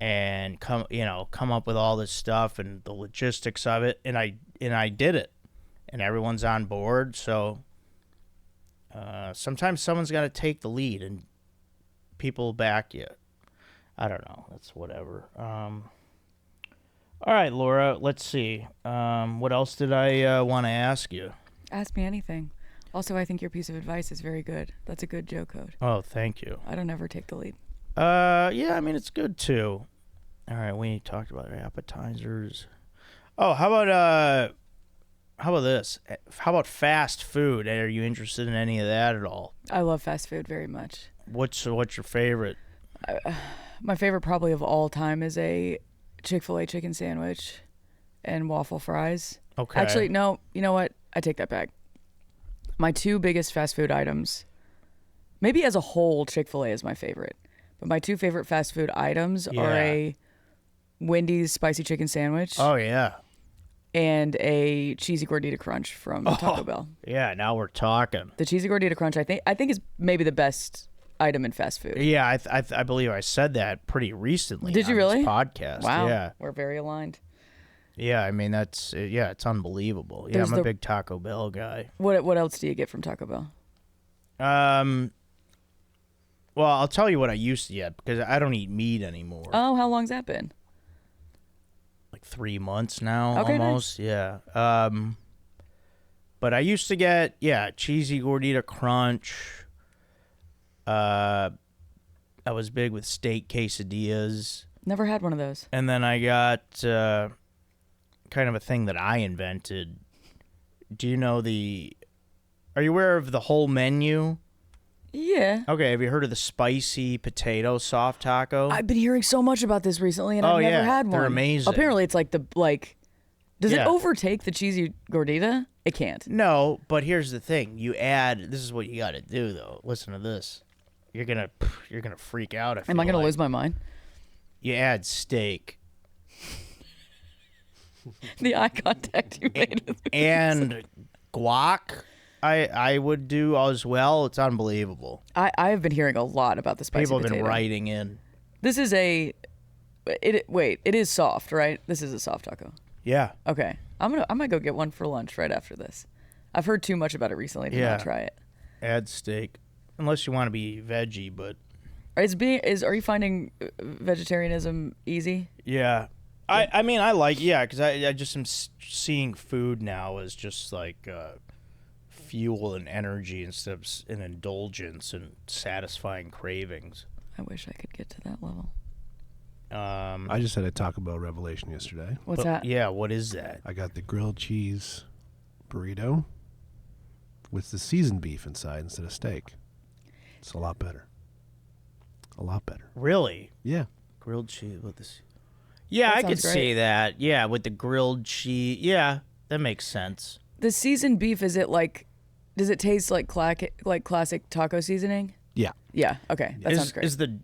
and come up with all this stuff and the logistics of it. And I did it. And everyone's on board. So sometimes someone's got to take the lead and people back you. I don't know. That's whatever. All right, Laura, let's see. What else did I want to ask you? Ask me anything. Also, I think your piece of advice is very good. That's a good Joe code. Oh, thank you. I don't ever take the lead. Yeah, I mean, it's good, too. All right, we talked about our appetizers. Oh, how about this? How about fast food? Are you interested in any of that at all? I love fast food very much. What's your favorite? My favorite probably of all time is a Chick-fil-A chicken sandwich and waffle fries. Okay. Actually, no. You know what? I take that back. My 2 biggest fast food items, maybe as a whole, Chick-fil-A is my favorite. But my 2 favorite fast food items are a Wendy's spicy chicken sandwich. Oh, yeah. And a cheesy gordita crunch from Taco Bell. Yeah, now we're talking. The cheesy gordita crunch, I think is maybe the best item in fast food. Yeah, I believe I said that pretty recently. Did you really? This podcast. Wow. Yeah. We're very aligned. Yeah, I mean it's unbelievable. Yeah, I'm a big Taco Bell guy. What else do you get from Taco Bell? Well, I'll tell you what I used to get because I don't eat meat anymore. Oh, how long's that been? Like 3 months now, okay, almost. Nice. Yeah. But I used to get cheesy gordita crunch. I was big with steak quesadillas. Never had one of those. And then I got kind of a thing that I invented. Do you know are you aware of the whole menu? Yeah. Okay, have you heard of the spicy potato soft taco? I've been hearing so much about this recently, and I've never had one. They're amazing. Apparently, it's does it overtake the cheesy gordita? It can't. No, but here's the thing. This is what you got to do, though. Listen to this. You're gonna freak out. Am I gonna lose my mind? You add steak. The eye contact you made with me. And guac, I would do as well. It's unbelievable. I have been hearing a lot about the spicy People have potato. been writing in. This is it is soft, right? This is a soft taco. Yeah. Okay. I might go get one for lunch right after this. I've heard too much about it recently to not try it. Add steak. Unless you want to be veggie, but are you finding vegetarianism easy? Yeah. I mean, I like, because I just am seeing food now as just like fuel and energy instead of an indulgence and satisfying cravings. I wish I could get to that level. I just had a Taco Bell revelation yesterday. What's that? Yeah, what is that? I got the grilled cheese burrito with the seasoned beef inside instead of steak. It's a lot better. A lot better. Really? Yeah. Grilled cheese with this. Yeah, That I could sounds see great. that. Yeah, with the grilled cheese. Yeah, that makes sense. The seasoned beef, is it like, does it taste like classic taco seasoning? Yeah. Yeah. Okay. That sounds great. Is the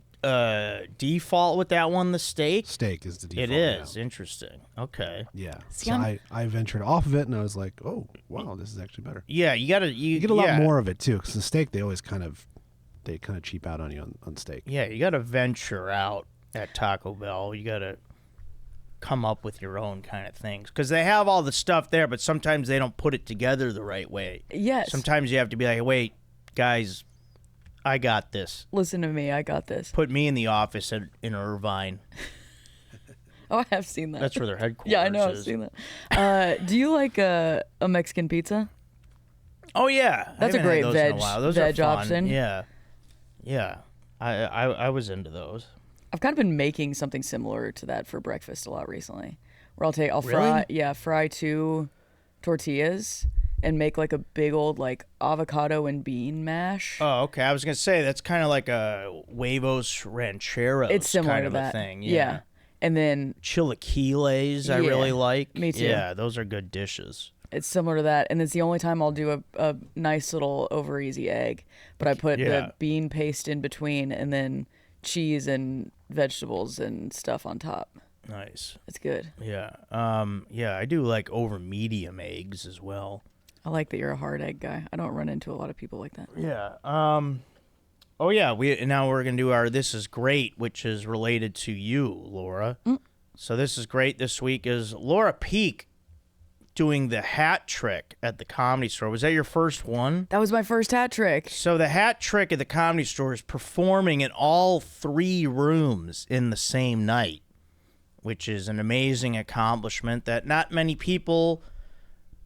default with that one the steak? Steak is the default. It is. Interesting. Okay. Yeah. See, So I'm- I ventured off of it and I was like, oh, wow, this is actually better. Yeah, you You get a lot yeah. more of it too, because the steak they kind of cheap out on you on steak. Yeah, you got to venture out at Taco Bell. You got to come up with your own kind of things because they have all the stuff there, but sometimes they don't put it together the right way. Yes. Sometimes you have to be like, wait, guys, I got this. Listen to me. I got this. Put me in the office in Irvine. Oh, I have seen that. That's where their headquarters Yeah, I know. I've is. seen that. Do you like a Mexican pizza? Oh yeah, That's I a haven't had great those in a veg- while. Those veg are fun. option. Yeah, yeah. I was into those. I've kind of been making something similar to that for breakfast a lot recently. Where I'll Really? fry 2 tortillas and make like a big old like avocado and bean mash. Oh, okay. I was gonna say that's kind of like a huevos rancheros. It's similar kind to of that a thing. Yeah. And then Chilaquiles, I Yeah, really like. me too. Yeah, those are good dishes. it's similar to that. And it's the only time I'll do a nice little over easy egg. But I put Yeah. the bean paste in between and then cheese and vegetables and stuff on top. Nice. It's good. Yeah. Yeah, I do like over medium eggs as well. I like that you're a hard egg guy. I don't run into a lot of people like that. Yeah. Oh yeah. Now we're gonna do our "This Is Great," which is related to you, Laura. So this is great. This week is Laura Peak doing the hat trick at the Comedy Store. Was that your first one? That was my first hat trick. So the hat trick at the Comedy Store is performing in all 3 rooms in the same night, which is an amazing accomplishment that not many people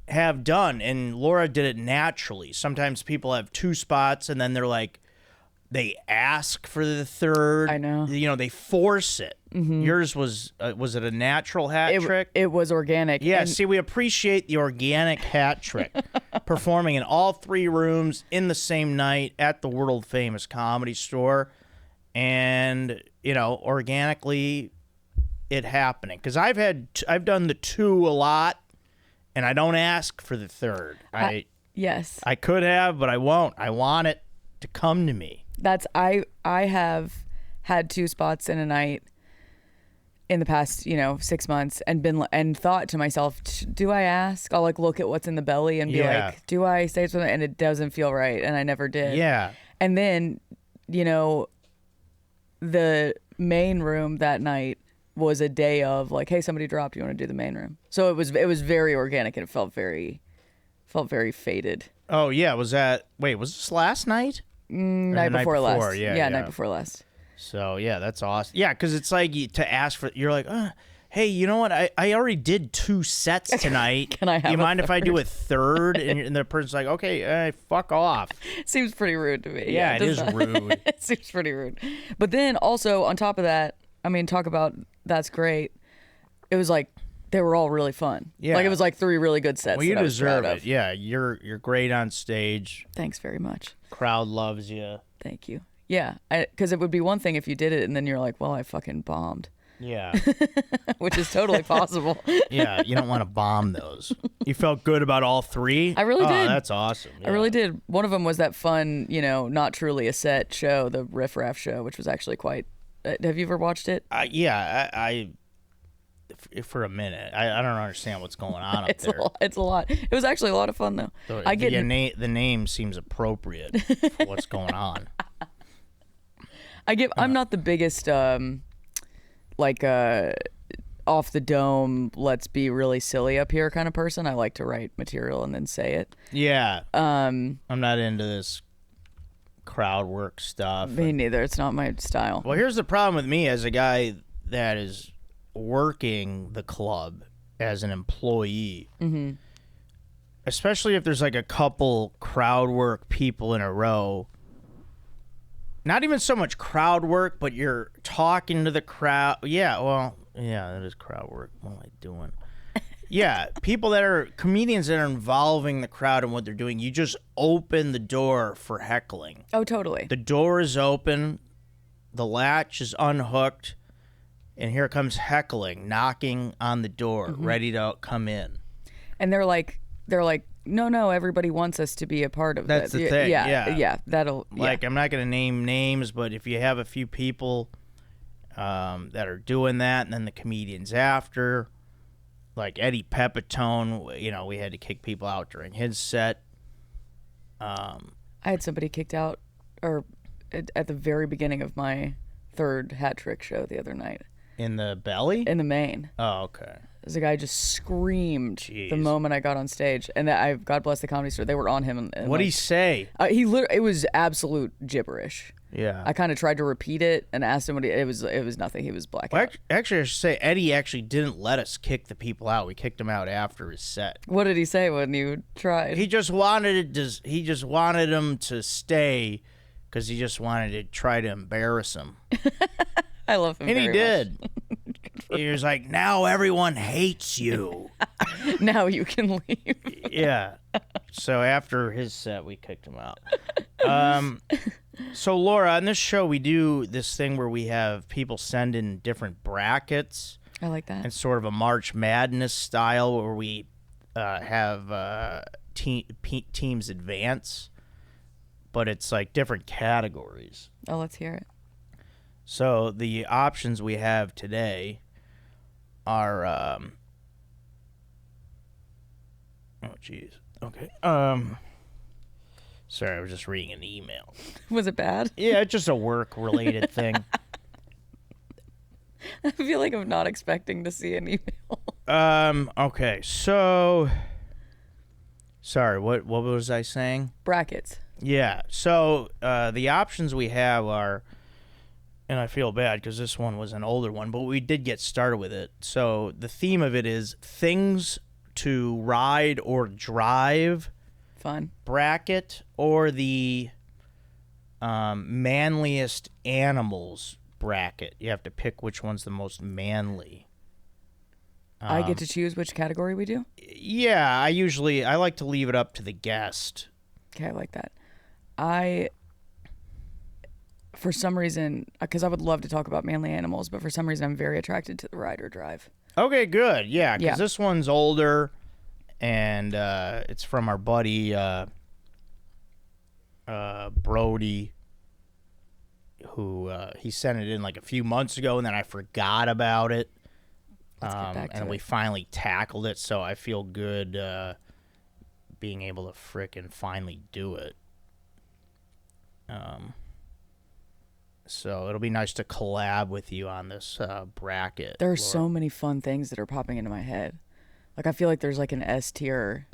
have done. And Laura did it naturally. Sometimes people have 2 spots and then they're like, they ask for the 3rd. I know. You know, they force it. Yours was it a natural hat trick? It was organic. Yeah, And see, we appreciate the organic hat trick. Performing in all 3 rooms in the same night at the world famous Comedy Store. And, you know, organically it happening. Because I've done the 2 a lot, and I don't ask for the 3rd. yes. I could have, but I won't. I want it to come to me. That's I have had 2 spots in a night in the past, 6 months and thought to myself, do I ask? I'll like look at what's in the belly and be Yeah. like, do I say something? And it doesn't feel right. And I never did. Yeah. And then, the main room that night was a day of like, hey, somebody dropped. You want to do the main room? So it was very organic and it felt very faded. Oh, yeah. Was this last night? Night the night before last. before, yeah. Night before last. So, yeah, that's awesome. Yeah, because it's like to ask for, you're like, hey, you know what? I already did 2 sets tonight. Can I have You a mind if I do a 3rd? And the person's like, okay, fuck off. Seems pretty rude to me. Yeah, it is doesn't rude. It seems pretty rude. But then also on top of that, I mean, talk about that's great. It was like they were all really fun. Yeah. Like it was like 3 really good sets. Well, you that I was deserve proud it. of. Yeah, you're great on stage. Thanks very much. Crowd loves you. Thank you. Yeah, because it would be one thing if you did it and then you're like, well, I fucking bombed, Yeah. which is totally possible. Yeah, you don't want to bomb those. You felt good about all 3? I really did. That's awesome. I really did. One of them was that fun, not truly a set show, the Riff Raff show, which was actually quite. Have you ever watched it? I for a minute, I don't understand what's going on up It's there. a lot. It was actually a lot of fun though. The name seems appropriate for what's going on. I'm not the biggest off the dome, let's be really silly up here kind of person. I like to write material and then say it. Yeah. I'm not into this crowd work stuff. Me neither. It's not my style. Well, here's the problem with me as a guy that is working the club as an employee. Mm-hmm. Especially if there's like a couple crowd work people in a row. not even so much crowd work, but you're talking to the crowd. Yeah, well, yeah, that is crowd work. What am I doing? Yeah, comedians that are involving the crowd and what they're doing, you just open the door for heckling. Oh, totally. The door is open, the latch is unhooked, and here comes heckling, knocking on the door, ready to come in. And they're like, no, everybody wants us to be a part of That's that. the thing. Yeah. That'll I'm not going to name names, but if you have a few people that are doing that, and then the comedians after, like Eddie Pepitone, we had to kick people out during his set. I had somebody kicked out, or at the very beginning of my third hat trick show the other night. In the belly? In the main. Oh, okay. There's a guy just screamed Jeez. the moment I got on stage, and God bless the Comedy Store. They were on him. And What'd he say? It was absolute gibberish. Yeah. I kind of tried to repeat it and asked him it was nothing. He was black. Well, actually, I should say Eddie actually didn't let us kick the people out. We kicked him out after his set. What did he say when you tried? He just wanted him to stay because he just wanted to try to embarrass him. I love him. And he very did. much. He was like, "Now everyone hates you." Now you can leave. Yeah. So after his set, we kicked him out. So Laura, on this show, we do this thing where we have people send in different brackets. I like that. And sort of a March Madness style where we have teams advance, but it's like different categories. Oh, let's hear it. So the options we have today are oh geez. Okay. Sorry, I was just reading an email. Was it bad? Yeah, it's just a work related thing. I feel like I'm not expecting to see an email. Okay. So sorry, what was I saying? Brackets. Yeah. So the options we have are, and I feel bad because this one was an older one, but we did get started with it. So the theme of it is things to ride or drive Fun. bracket, or the manliest animals bracket. You have to pick which one's the most manly. I get to choose which category we do? Yeah, I like to leave it up to the guest. Okay, I like that. For some reason, because I would love to talk about manly animals, but for some reason I'm very attracted to the ride or drive. Okay, good. Yeah, because Yeah. this one's older, and it's from our buddy Brody, who he sent it in like a few months ago, and then I forgot about it. Let's get back to and we it. finally tackled it, so I feel good being able to frickin' finally do it. So it'll be nice to collab with you on this bracket. There are Laura. so many fun things that are popping into my head. Like, I feel like there's like an S tier.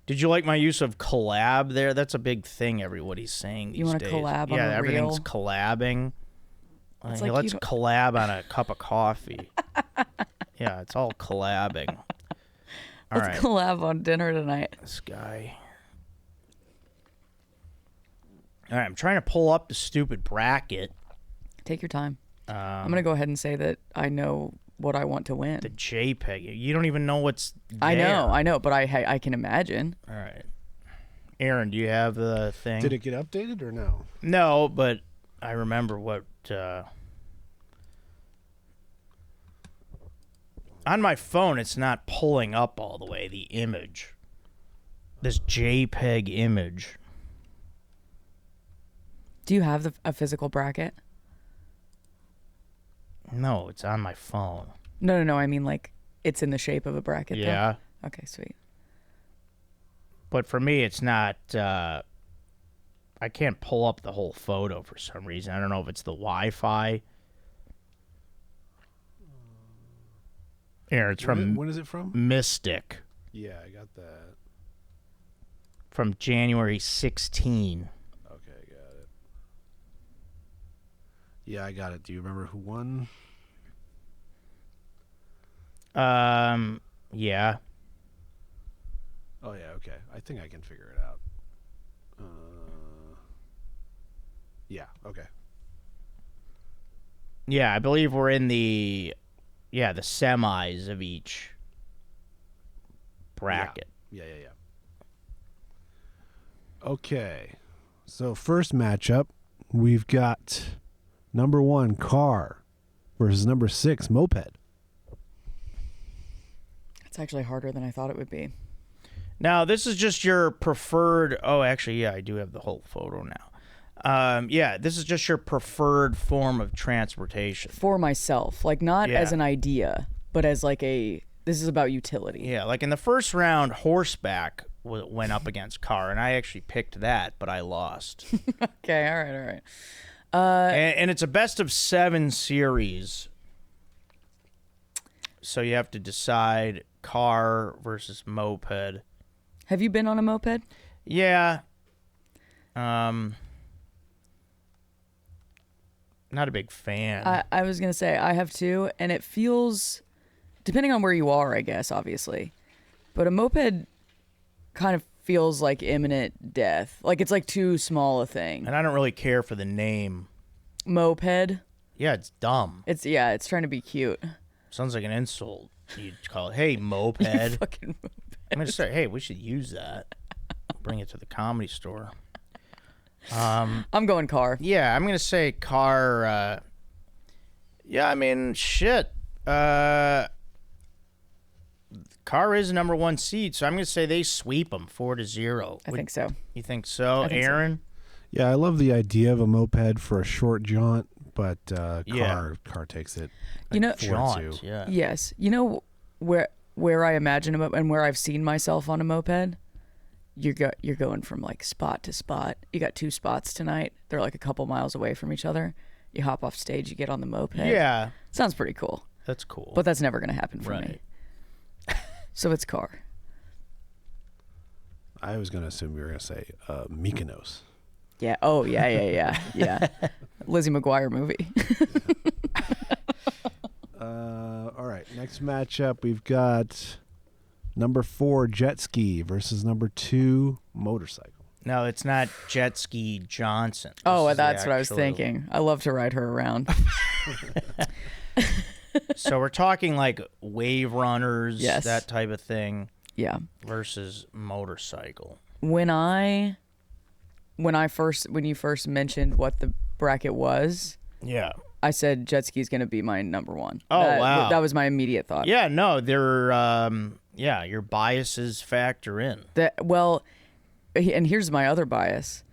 Did you like my use of collab there? That's a big thing everybody's saying these You wanna days. collab on Yeah, a everything's reel? collabing. It's Hey, like let's you collab on a cup of coffee. Yeah, it's all collabing. All Let's right, collab on dinner tonight. this guy. All right, I'm trying to pull up the stupid bracket. Take your time. I'm going to go ahead and say that I know what I want to win. The JPEG. You don't even know what's there. I know, but I can imagine. All right. Aaron, do you have the thing? Did it get updated or no? No, but I remember what... on my phone, it's not pulling up all the way, the image. This JPEG image. Do you have a physical bracket? No, it's on my phone. No. I mean, like, it's in the shape of a bracket. though? Yeah. Okay, sweet. But for me, it's not... I can't pull up the whole photo for some reason. I don't know if it's the Wi-Fi. Here, it's from When is it from? Mystic. Yeah, I got that. From January 16. Okay, got it. Yeah, I got it. Do you remember who won? Yeah. Oh, yeah, okay. I think I can figure it out. Yeah, okay. Yeah, I believe we're in the semis of each bracket. Yeah. Okay. So first matchup, we've got number 1 car versus number 6 moped. It's actually harder than I thought it would be. Now, this is just your preferred... Oh, actually, yeah, I do have the whole photo now. This is just your preferred form of transportation. For myself. Like, not as an idea, but as like a... This is about utility. Yeah, like in the first round, horseback went up against car, and I actually picked that, but I lost. Okay, all right. And it's a best of 7 series. So you have to decide car versus moped. Have you been on a moped? Yeah. Not a big fan. I was going to say, I have too, and it feels, depending on where you are, I guess, obviously, but a moped kind of feels like imminent death. Like it's like too small a thing. And I don't really care for the name. Moped? Yeah, it's dumb. It's trying to be cute. Sounds like an insult. You'd call it, hey, moped. Fucking moped. I'm going to say, hey, we should use that. Bring it to the Comedy Store. I'm going car. Yeah, I'm going to say car. Shit. Car is the number 1 seed, so I'm going to say they sweep them 4-0. I think so. You think so, Aaron? Yeah, I love the idea of a moped for a short jaunt, but car takes it. You know, 4-2. Jaunt, yeah. Yes. You know where I imagine and where I've seen myself on a moped? You're going from like spot to spot. You got 2 spots tonight. They're like a couple miles away from each other. You hop off stage, you get on the moped. Yeah. Sounds pretty cool. That's cool. But that's never going to happen for me. Right. So it's car. I was going to assume you were going to say Mykonos. Yeah. Oh, yeah. Lizzie McGuire movie. All right, next matchup, we've got number 4 jet ski versus number 2 motorcycle. No, it's not Jet Ski Johnson. Oh, that's what I was thinking. I love to ride her around. So we're talking like wave runners, Yes. that type of thing. Yeah. Versus motorcycle. When you first mentioned what the bracket was, Yeah. I said jet ski is going to be my number 1. Oh, wow. That was my immediate thought. Yeah, no, they're your biases factor in. And here's my other bias.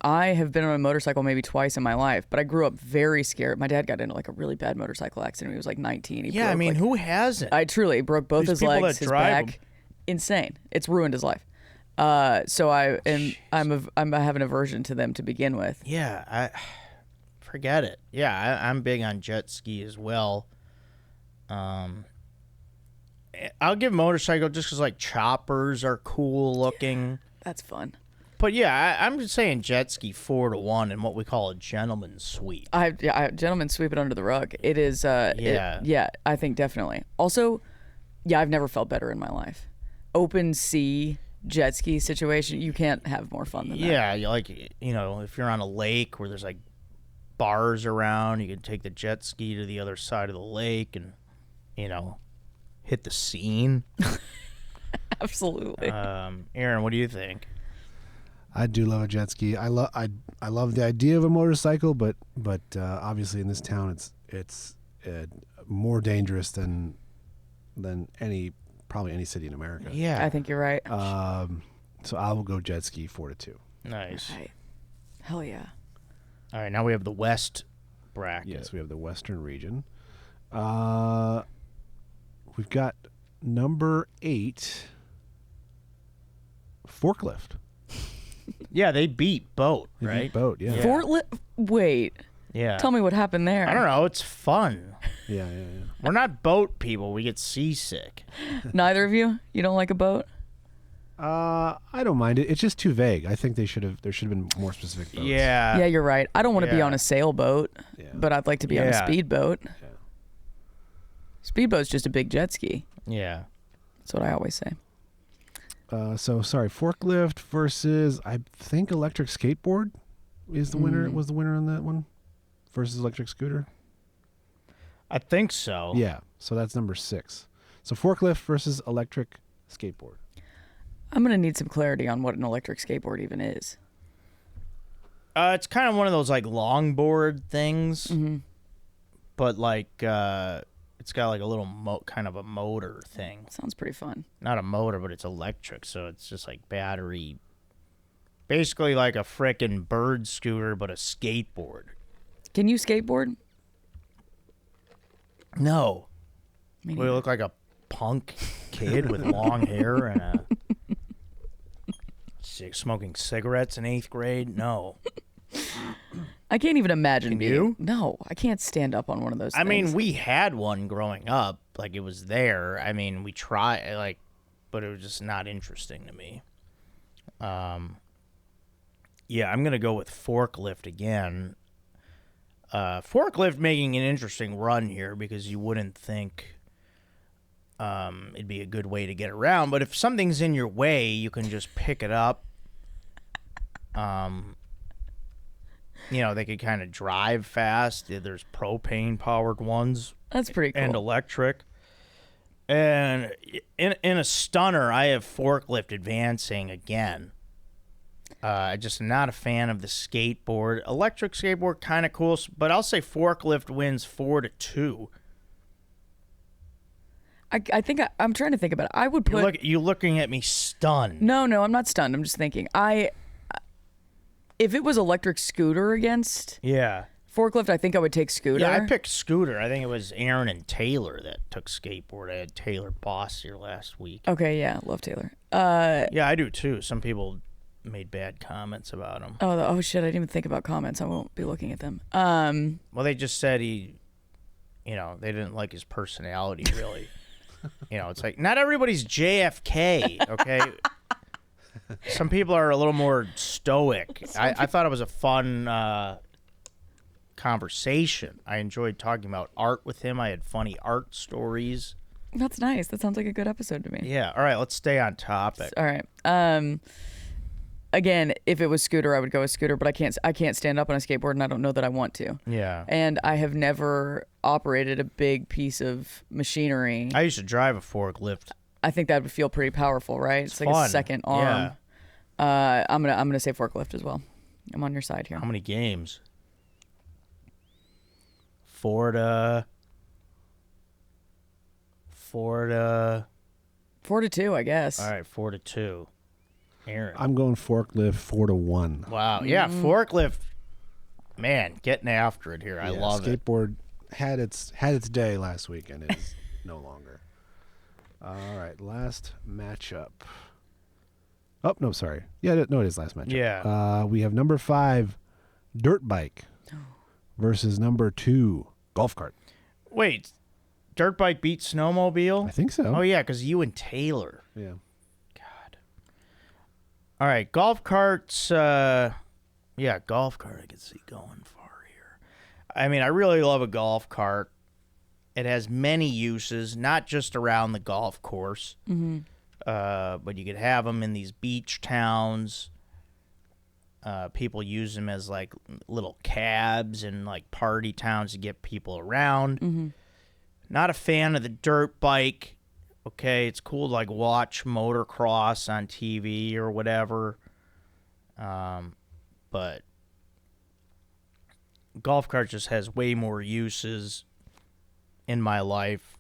I have been on a motorcycle maybe twice in my life, but I grew up very scared. My dad got into like a really bad motorcycle accident when he was like 19. Who hasn't? I truly broke both his legs, his back. Insane. It's ruined his life. So I have an aversion to them to begin with. Yeah, I forget it. Yeah, I'm big on jet ski as well. I'll give motorcycle just because like choppers are cool looking. That's fun. But yeah, I'm just saying jet ski 4-1 in what we call a gentleman's sweep. Gentlemen, sweep it under the rug. It is. Yeah. I think definitely. Also, I've never felt better in my life. Open sea jet ski situation, you can't have more fun than that. Yeah, if you're on a lake where there's like bars around, you can take the jet ski to the other side of the lake and hit the scene. Absolutely. Aaron, what do you think? I do love a jet ski. I love the idea of a motorcycle, but obviously in this town it's more dangerous than probably any city in America. Yeah, I think you're right. So I will go jet ski 4-2. Nice. Right. Hell yeah. All right, now we have the West bracket. Yes, we have the Western region. We've got number 8 forklift. Yeah, they beat boat, They right? beat boat, yeah. Wait. Yeah. Tell me what happened there. I don't know. It's fun. Yeah. We're not boat people. We get seasick. Neither of you? You don't like a boat? I don't mind it. It's just too vague. I think there should have been more specific boats. Yeah. Yeah, you're right. I don't want to be on a sailboat, Yeah. but I'd like to be on a speedboat. Yeah. Speedboat's just a big jet ski. Yeah. That's what I always say. Forklift versus I think electric skateboard is the winner. Was the winner on that one versus electric scooter. I think so. Yeah, so that's number 6. So forklift versus electric skateboard. I'm going to need some clarity on what an electric skateboard even is. It's kind of one of those like longboard things, but like it's got like a little kind of a motor thing. Sounds pretty fun. Not a motor, but it's electric, so it's just like battery. Basically like a frickin' bird scooter, but a skateboard. Can you skateboard? No. Me We look like a punk kid with long hair and smoking cigarettes in 8th grade. No. I can't even imagine Can being. you? No, I can't stand up on one of those I things. mean, we had one growing up. Like, it was there. I mean, we tried, like, but it was just not interesting to me. Yeah, I'm going to go with forklift again. Forklift making an interesting run here because you wouldn't think it'd be a good way to get around. But if something's in your way, you can just pick it up. You know, they could kind of drive fast. There's propane-powered ones. That's pretty cool. And electric. And in a stunner, I have forklift advancing again. Just not a fan of the skateboard. Electric skateboard, kind of cool, but I'll say forklift wins 4-2. I think I'm trying to think about it. I would put. You're looking at me stunned. No, I'm not stunned. I'm just thinking. If it was electric scooter against Yeah. forklift, I think I would take scooter. Yeah, I picked scooter. I think it was Aaron and Taylor that took skateboard. I had Taylor Boss here last week. Okay, yeah, love Taylor. Yeah, I do too. Some people made bad comments about him. Oh shit! I didn't even think about comments. I won't be looking at them. Well, they just said they didn't like his personality really. It's like not everybody's JFK. Okay. Some people are a little more stoic. I thought it was a fun conversation. I enjoyed talking about art with him. I had funny art stories. That's nice. That sounds like a good episode to me. Yeah. All right. Let's stay on topic. All right. Again, if it was scooter, I would go with scooter, but I can't stand up on a skateboard, and I don't know that I want to. Yeah. And I have never operated a big piece of machinery. I used to drive a forklift. I think that would feel pretty powerful, right? It's like fun. a second arm. Yeah. I'm gonna say forklift as well. I'm on your side here. How many games? 4-2, I guess. All right, 4-2. Aaron. I'm going forklift 4-1. Wow. Yeah, forklift. Man, getting after it here. I love it. Skateboard had its day last week, and it is no longer. All right, last matchup. Oh, no, sorry. Yeah, no, it is last matchup. Yeah. We have number 5, dirt bike, versus number 2, golf cart. Wait, dirt bike beat snowmobile? I think so. Oh, yeah, because you and Taylor. Yeah. God. All right, golf carts. Golf cart I could see going far here. I mean, I really love a golf cart. It has many uses, not just around the golf course. Mm-hmm. But you could have them in these beach towns. People use them as like little cabs in like party towns to get people around. Mm-hmm. Not a fan of the dirt bike. Okay, it's cool to like watch motocross on TV or whatever. But golf cart just has way more uses in my life.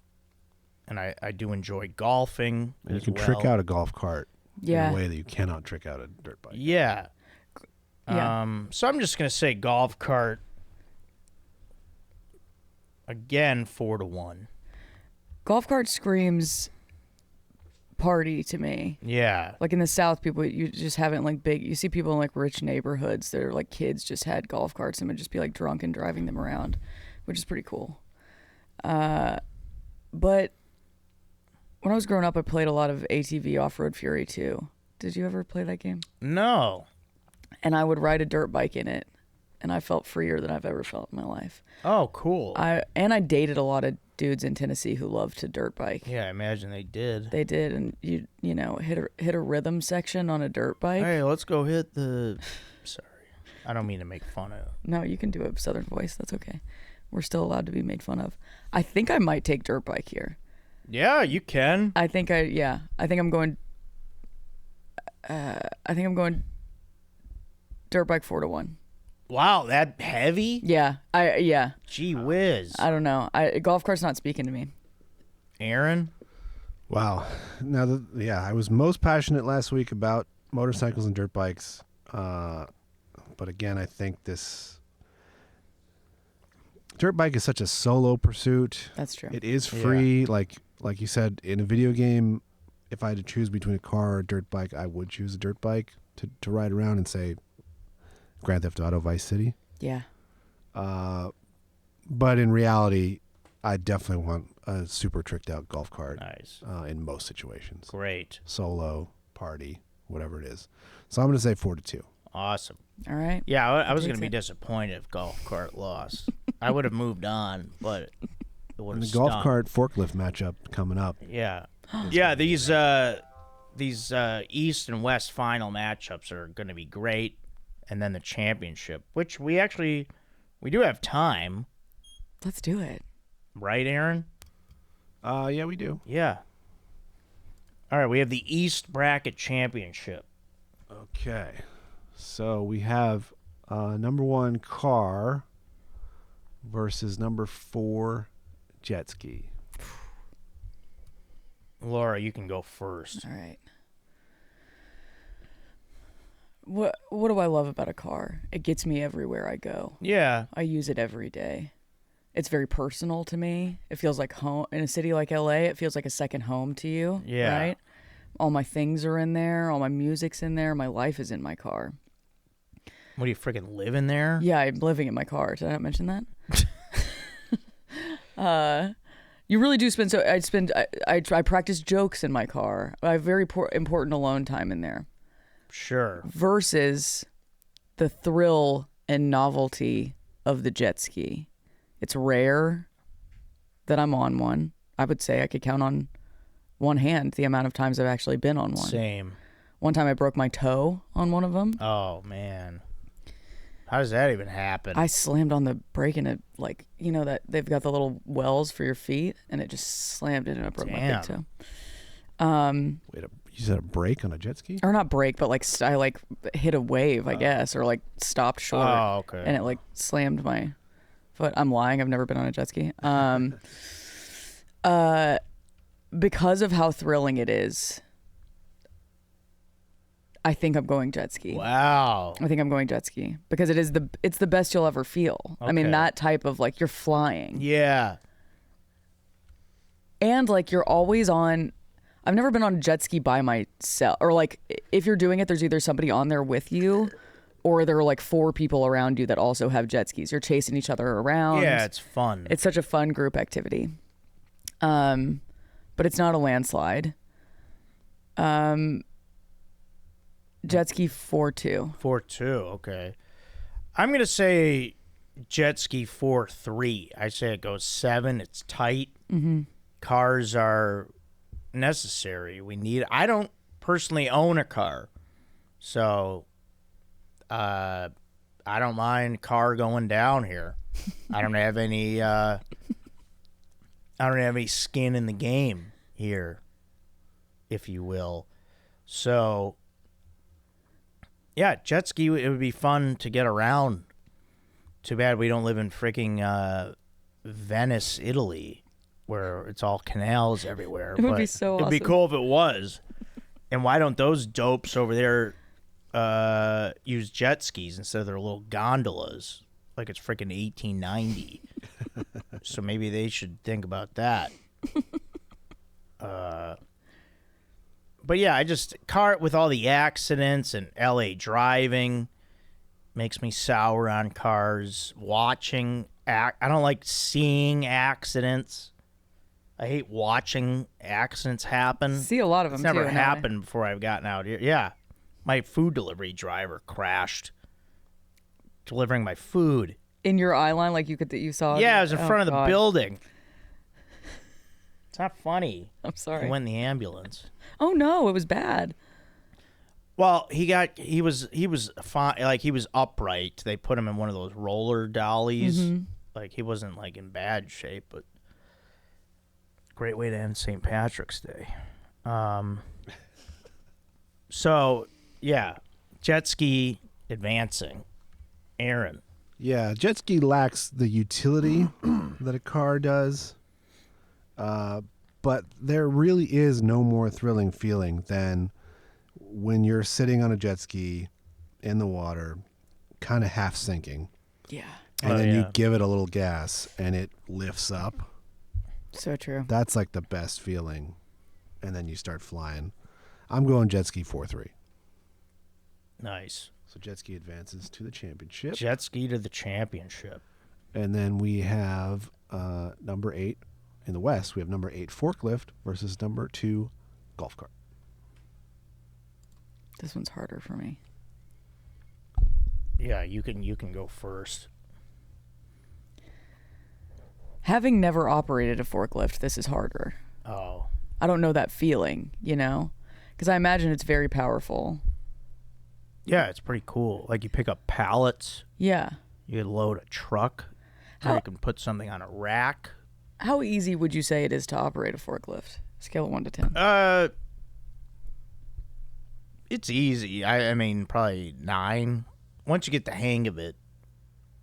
And I do enjoy golfing. And you as can well. trick out a golf cart Yeah. in a way that you cannot trick out a dirt bike. Yeah. Yeah. So I'm just gonna say golf cart again, 4-1. Golf cart screams party to me. Yeah. Like in the South, people, you just haven't like big. You see people in like rich neighborhoods that are like kids just had golf carts and would just be like drunk and driving them around, which is pretty cool. But when I was growing up, I played a lot of ATV Off-Road Fury 2. Did you ever play that game? No. And I would ride a dirt bike in it, and I felt freer than I've ever felt in my life. Oh, cool. I dated a lot of dudes in Tennessee who loved to dirt bike. Yeah, I imagine they did. They did, and you hit a rhythm section on a dirt bike. Hey, let's go hit the. Sorry, I don't mean to make fun of. No, you can do a Southern voice. That's okay. We're still allowed to be made fun of. I think I might take dirt bike here. Yeah, you can. I think I'm going dirt bike 4-1. Wow, that heavy? Yeah. Gee whiz. I don't know. Golf cart's not speaking to me. Aaron? Wow. Now, I was most passionate last week about motorcycles and dirt bikes. But again, I think this dirt bike is such a solo pursuit. That's true. It is free. Like you said, in a video game, if I had to choose between a car or a dirt bike, I would choose a dirt bike to ride around and say Grand Theft Auto Vice City. Yeah. But in reality, I definitely want a super tricked out golf cart. Nice. In most situations. Great. Solo, party, whatever it is. So I'm going to say 4-2. Awesome. All right. Yeah, I was going to be disappointed if golf cart lost. I would have moved on, but it would have And the golf cart forklift matchup coming up. Yeah. Yeah, these East and West final matchups are going to be great. And then the championship, which we do have time. Let's do it. Right, Aaron? Yeah, we do. Yeah. All right, we have the East Bracket Championship. Okay. So we have number 1 car versus number 4 jet ski. Laura, you can go first. All right. What do I love about a car? It gets me everywhere I go. Yeah. I use it every day. It's very personal to me. It feels like home. In a city like LA, it feels like a second home to you. Yeah. Right? All my things are in there. All my music's in there. My life is in my car. What, do you freaking live in there? Yeah, I'm living in my car. Did I not mention that? You really do spend. So I practice jokes in my car. I have very important alone time in there. Sure. Versus the thrill and novelty of the jet ski. It's rare that I'm on one. I would say I could count on one hand the amount of times I've actually been on one. Same. One time I broke my toe on one of them. Oh, man. How does that even happen? I slammed on the brake and it, like, you know that they've got the little wells for your feet, and it just slammed it and I broke my big toe. Wait, you said a brake on a jet ski? Or not brake, but like I like hit a wave, I guess, or like stopped short. Oh, okay. And it like slammed my foot. I'm lying. I've never been on a jet ski. Because of how thrilling it is, I think I'm going jet ski. Wow. I think I'm going jet ski because it's the best you'll ever feel. Okay. I mean, that type of like you're flying. Yeah. And like you're always on. I've never been on a jet ski by myself, or like if you're doing it, there's either somebody on there with you, or there are like 4 people around you that also have jet skis. You're chasing each other around. Yeah, it's fun. It's such a fun group activity. But it's not a landslide. Jet ski 4-2. 4-2, okay. I'm going to say jet ski 4-3. I say it goes 7. It's tight. Mm-hmm. Cars are necessary. We need. I don't personally own a car, so I don't mind car going down here. I don't have any. I don't have any skin in the game here, if you will. So, yeah, jet ski. It would be fun to get around. Too bad we don't live in freaking Venice, Italy, where it's all canals everywhere. It would be so awesome. It'd be cool if it was. And why don't those dopes over there use jet skis instead of their little gondolas like it's freaking 1890? So maybe they should think about that. But yeah, I just car with all the accidents and LA driving makes me sour on cars. Watching I don't like seeing accidents. I hate watching accidents happen. See a lot of them. It's never too, happened before I've gotten out here. Yeah, my food delivery driver crashed delivering my food in your eye line, like you saw. Yeah, I was in front of the God. building. It's not funny. I'm sorry. He went in the ambulance. Oh no, it was bad. Well, he was fine. Like he was upright. They put him in one of those roller dollies, Like, he wasn't, like, in bad shape, but great way to end St. Patrick's Day. So, yeah, jet ski advancing. Aaron. Yeah, jet ski lacks the utility that a car does. But there really is no more thrilling feeling than when you're sitting on a jet ski in the water, kind of half sinking. Yeah. And then you give it a little gas and it lifts up. So true. That's like the best feeling. And then you start flying. I'm going jet ski 4-3. Nice. So jet ski advances to the championship. Jet ski to the championship. And then we have number 8 in the West. We have number 8 forklift versus number 2 golf cart. This one's harder for me. Yeah, you can go first. Having never operated a forklift, this is harder. Oh. I don't know that feeling, you know? Because I imagine it's very powerful. Yeah, it's pretty cool. Like, you pick up pallets. Yeah. You can load a truck. Or you can put something on a rack. How easy would you say it is to operate a forklift? Scale of 1 to 10. It's easy. I mean, probably 9. Once you get the hang of it,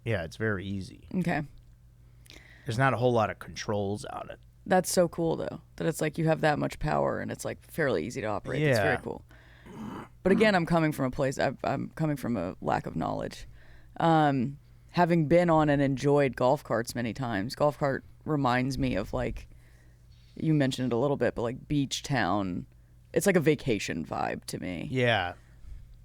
yeah, it's very easy. Okay. There's not a whole lot of controls on it. That's so cool, though, that it's like you have that much power and it's like fairly easy to operate. Yeah. It's very cool. But again, I'm coming from a place, I'm coming from a lack of knowledge. Having been on and enjoyed golf carts many times, golf cart reminds me of, like, you mentioned it a little bit, but like beach town. It's like a vacation vibe to me. Yeah.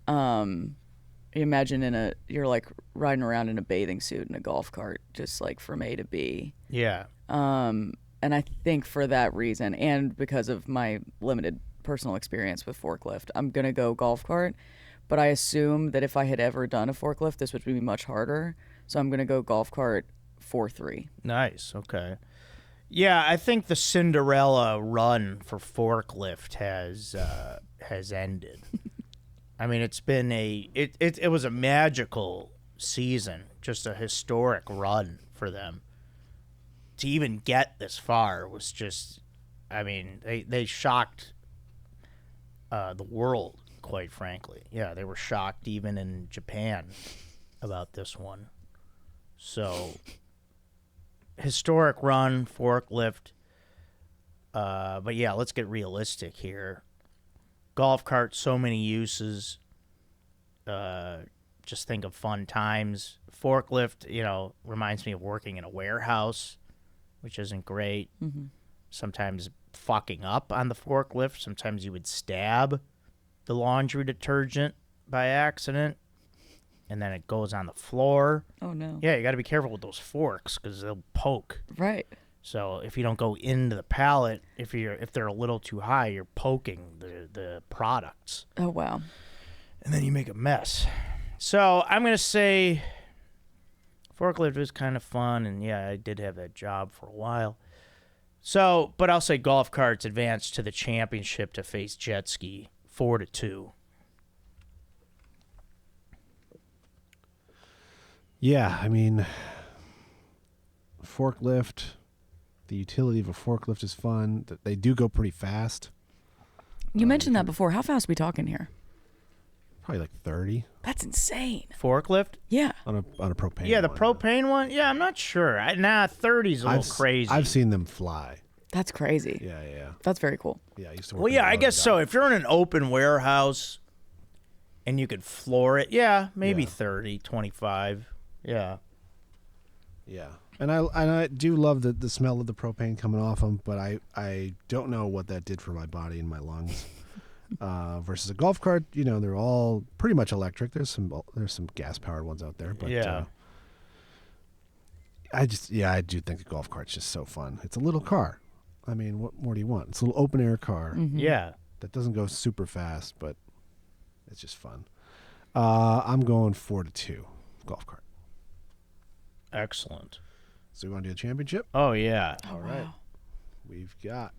You imagine you're like riding around in a bathing suit in a golf cart, just like from A to B. Yeah. And I think for that reason, and because of my limited personal experience with forklift, I'm going to go golf cart. But I assume that if I had ever done a forklift, this would be much harder. So I'm going to go golf cart 4-3. Nice. Okay. Yeah, I think the Cinderella run for forklift has ended. I mean, it's been it was a magical season, just a historic run for them. To even get this far was just, I mean, they shocked the world, quite frankly. Yeah, they were shocked even in Japan about this one. So, historic run, forklift. But yeah, let's get realistic here. Golf cart, so many uses. Just think of fun times. Forklift, reminds me of working in a warehouse, which isn't great. Mm-hmm. Sometimes fucking up on the forklift. Sometimes you would stab the laundry detergent by accident, and then it goes on the floor. Oh, no. Yeah, you got to be careful with those forks because they'll poke. Right. So if you don't go into the pallet, if they're a little too high, you're poking the products. Oh, wow. And then you make a mess. So I'm going to say forklift was kind of fun, and yeah, I did have that job for a while. So, but I'll say golf carts advanced to the championship to face jet ski 4-2. Yeah, I mean, forklift, the utility of a forklift is fun. They do go pretty fast. You mentioned that before. How fast are we talking here? Probably like 30 That's insane. Forklift? Yeah. on a propane. Yeah, the one. propane one? Yeah, I'm not sure. 30's a little crazy. I've seen them fly. That's crazy. Yeah. That's very cool. Yeah, I used to work Well, in yeah, a I loading guess so. dock. If you're in an open warehouse and you could floor it, yeah, maybe Yeah. 30, 25. Yeah. Yeah. And I do love the smell of the propane coming off them, but I don't know what that did for my body and my lungs. Versus a golf cart, they're all pretty much electric. There's some gas powered ones out there, but Yeah. I do think the golf cart's just so fun. It's a little car. I mean, what more do you want? It's a little open air car Mhm. Yeah. that doesn't go super fast, but it's just fun. I'm going 4-2 golf cart. Excellent. So we want to do the championship? Oh, yeah. Oh, All right. wow. We've got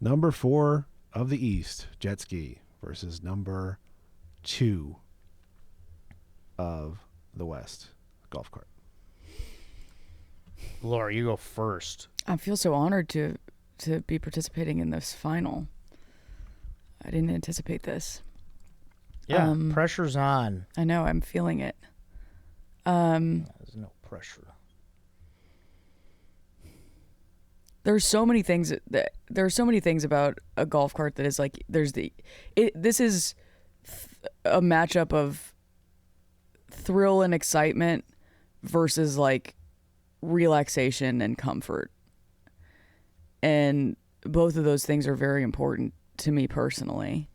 number 4 of the East, jet ski, versus number 2 of the West, golf cart. Laura, you go first. I feel so honored to be participating in this final. I didn't anticipate this. Yeah, pressure's on. I know, I'm feeling it. There's no pressure. There's so many things about a golf cart that is like this is a matchup of thrill and excitement versus like relaxation and comfort. And both of those things are very important to me personally.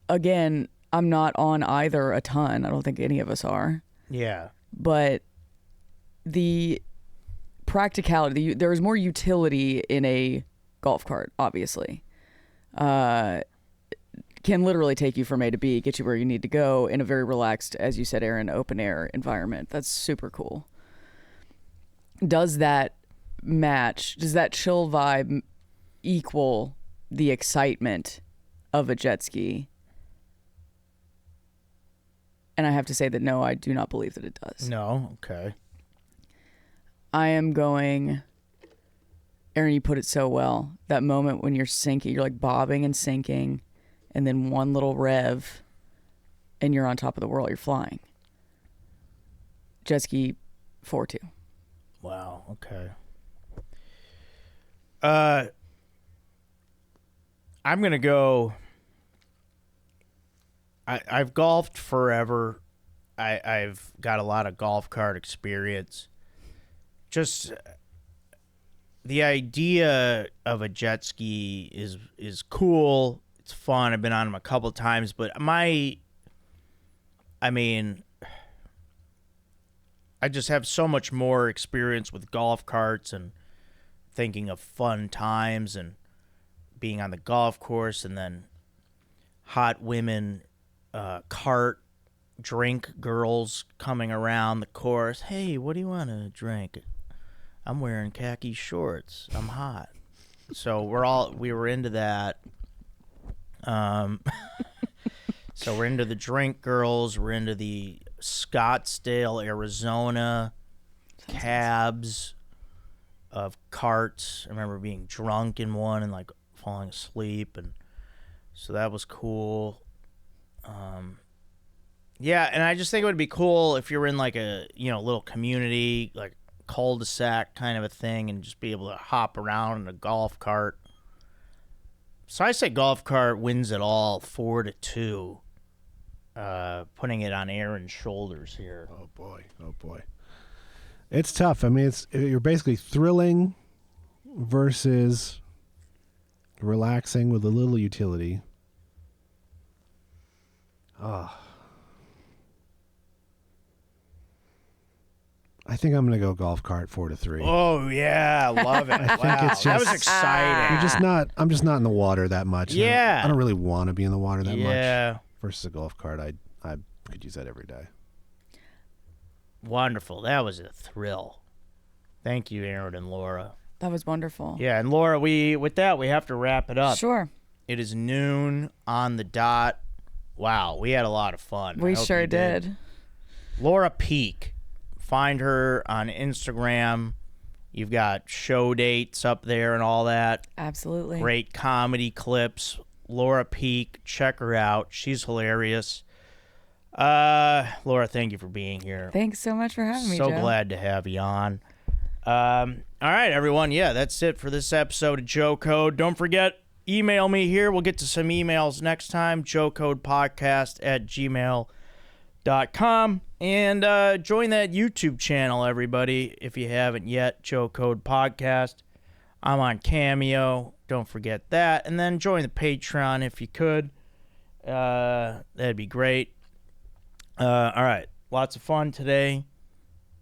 Again, I'm not on either a ton. I don't think any of us are. Yeah. But the practicality, there is more utility in a golf cart, obviously. Can literally take you from A to B, get you where you need to go in a very relaxed, as you said, Aaron, open air environment. That's super cool. Does that chill vibe equal the excitement of a jet ski? And I have to say that no, I do not believe that it does. No? Okay. I am going, Aaron, you put it so well. That moment when you're sinking, you're like bobbing and sinking, and then one little rev, and you're on top of the world, you're flying. Jet ski 4-2. Wow, okay. I'm going to go... I've golfed forever. I've got a lot of golf cart experience. Just the idea of a jet ski is cool. It's fun. I've been on them a couple times, but I just have so much more experience with golf carts and thinking of fun times and being on the golf course and then hot women cart drink girls coming around the course. Hey, what do you want to drink? I'm wearing khaki shorts. I'm hot. So we were into that. So we're into the drink girls. We're into the Scottsdale, Arizona cabs of carts. I remember being drunk in one and like falling asleep, and so that was cool. Yeah, and I just think it would be cool if you're in like a little community, like cul-de-sac kind of a thing, and just be able to hop around in a golf cart. So I say golf cart wins it all 4-2. Putting it on Aaron's shoulders here. Oh boy. It's tough. I mean, you're basically thrilling versus relaxing with a little utility. I think I'm going to go golf cart 4-3. Oh yeah, love it. I think wow, it's that just- was exciting. I'm just not in the water that much. Yeah. I don't really want to be in the water that much. Yeah, Versus a golf cart, I could use that every day. wonderful. That was a thrill. Thank you, Aaron and Laura. That was wonderful. Yeah, and Laura, we have to wrap it up. Sure. It is noon on the dot. Wow, we had a lot of fun. We I hope sure you did. Laura Peak. Find her on Instagram. You've got show dates up there and all that. Absolutely. Great comedy clips. Laura Peak. Check her out. She's hilarious. Laura, thank you for being here. Thanks so much for having me, So Joe. glad to have you on. All right, everyone. Yeah, that's it for this episode of Joe Code. Don't forget, email me here. We'll get to some emails next time. JoeCodePodcast@gmail.com. And join that YouTube channel, everybody, if you haven't yet. Joe Code Podcast. I'm on Cameo. Don't forget that. And then join the Patreon if you could. That'd be great. All right. Lots of fun today.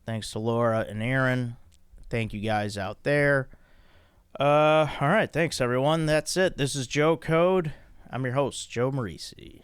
Thanks to Laura and Aaron. Thank you guys out there. All right. Thanks, everyone. That's it. This is Joe Code. I'm your host, Joe Marrese.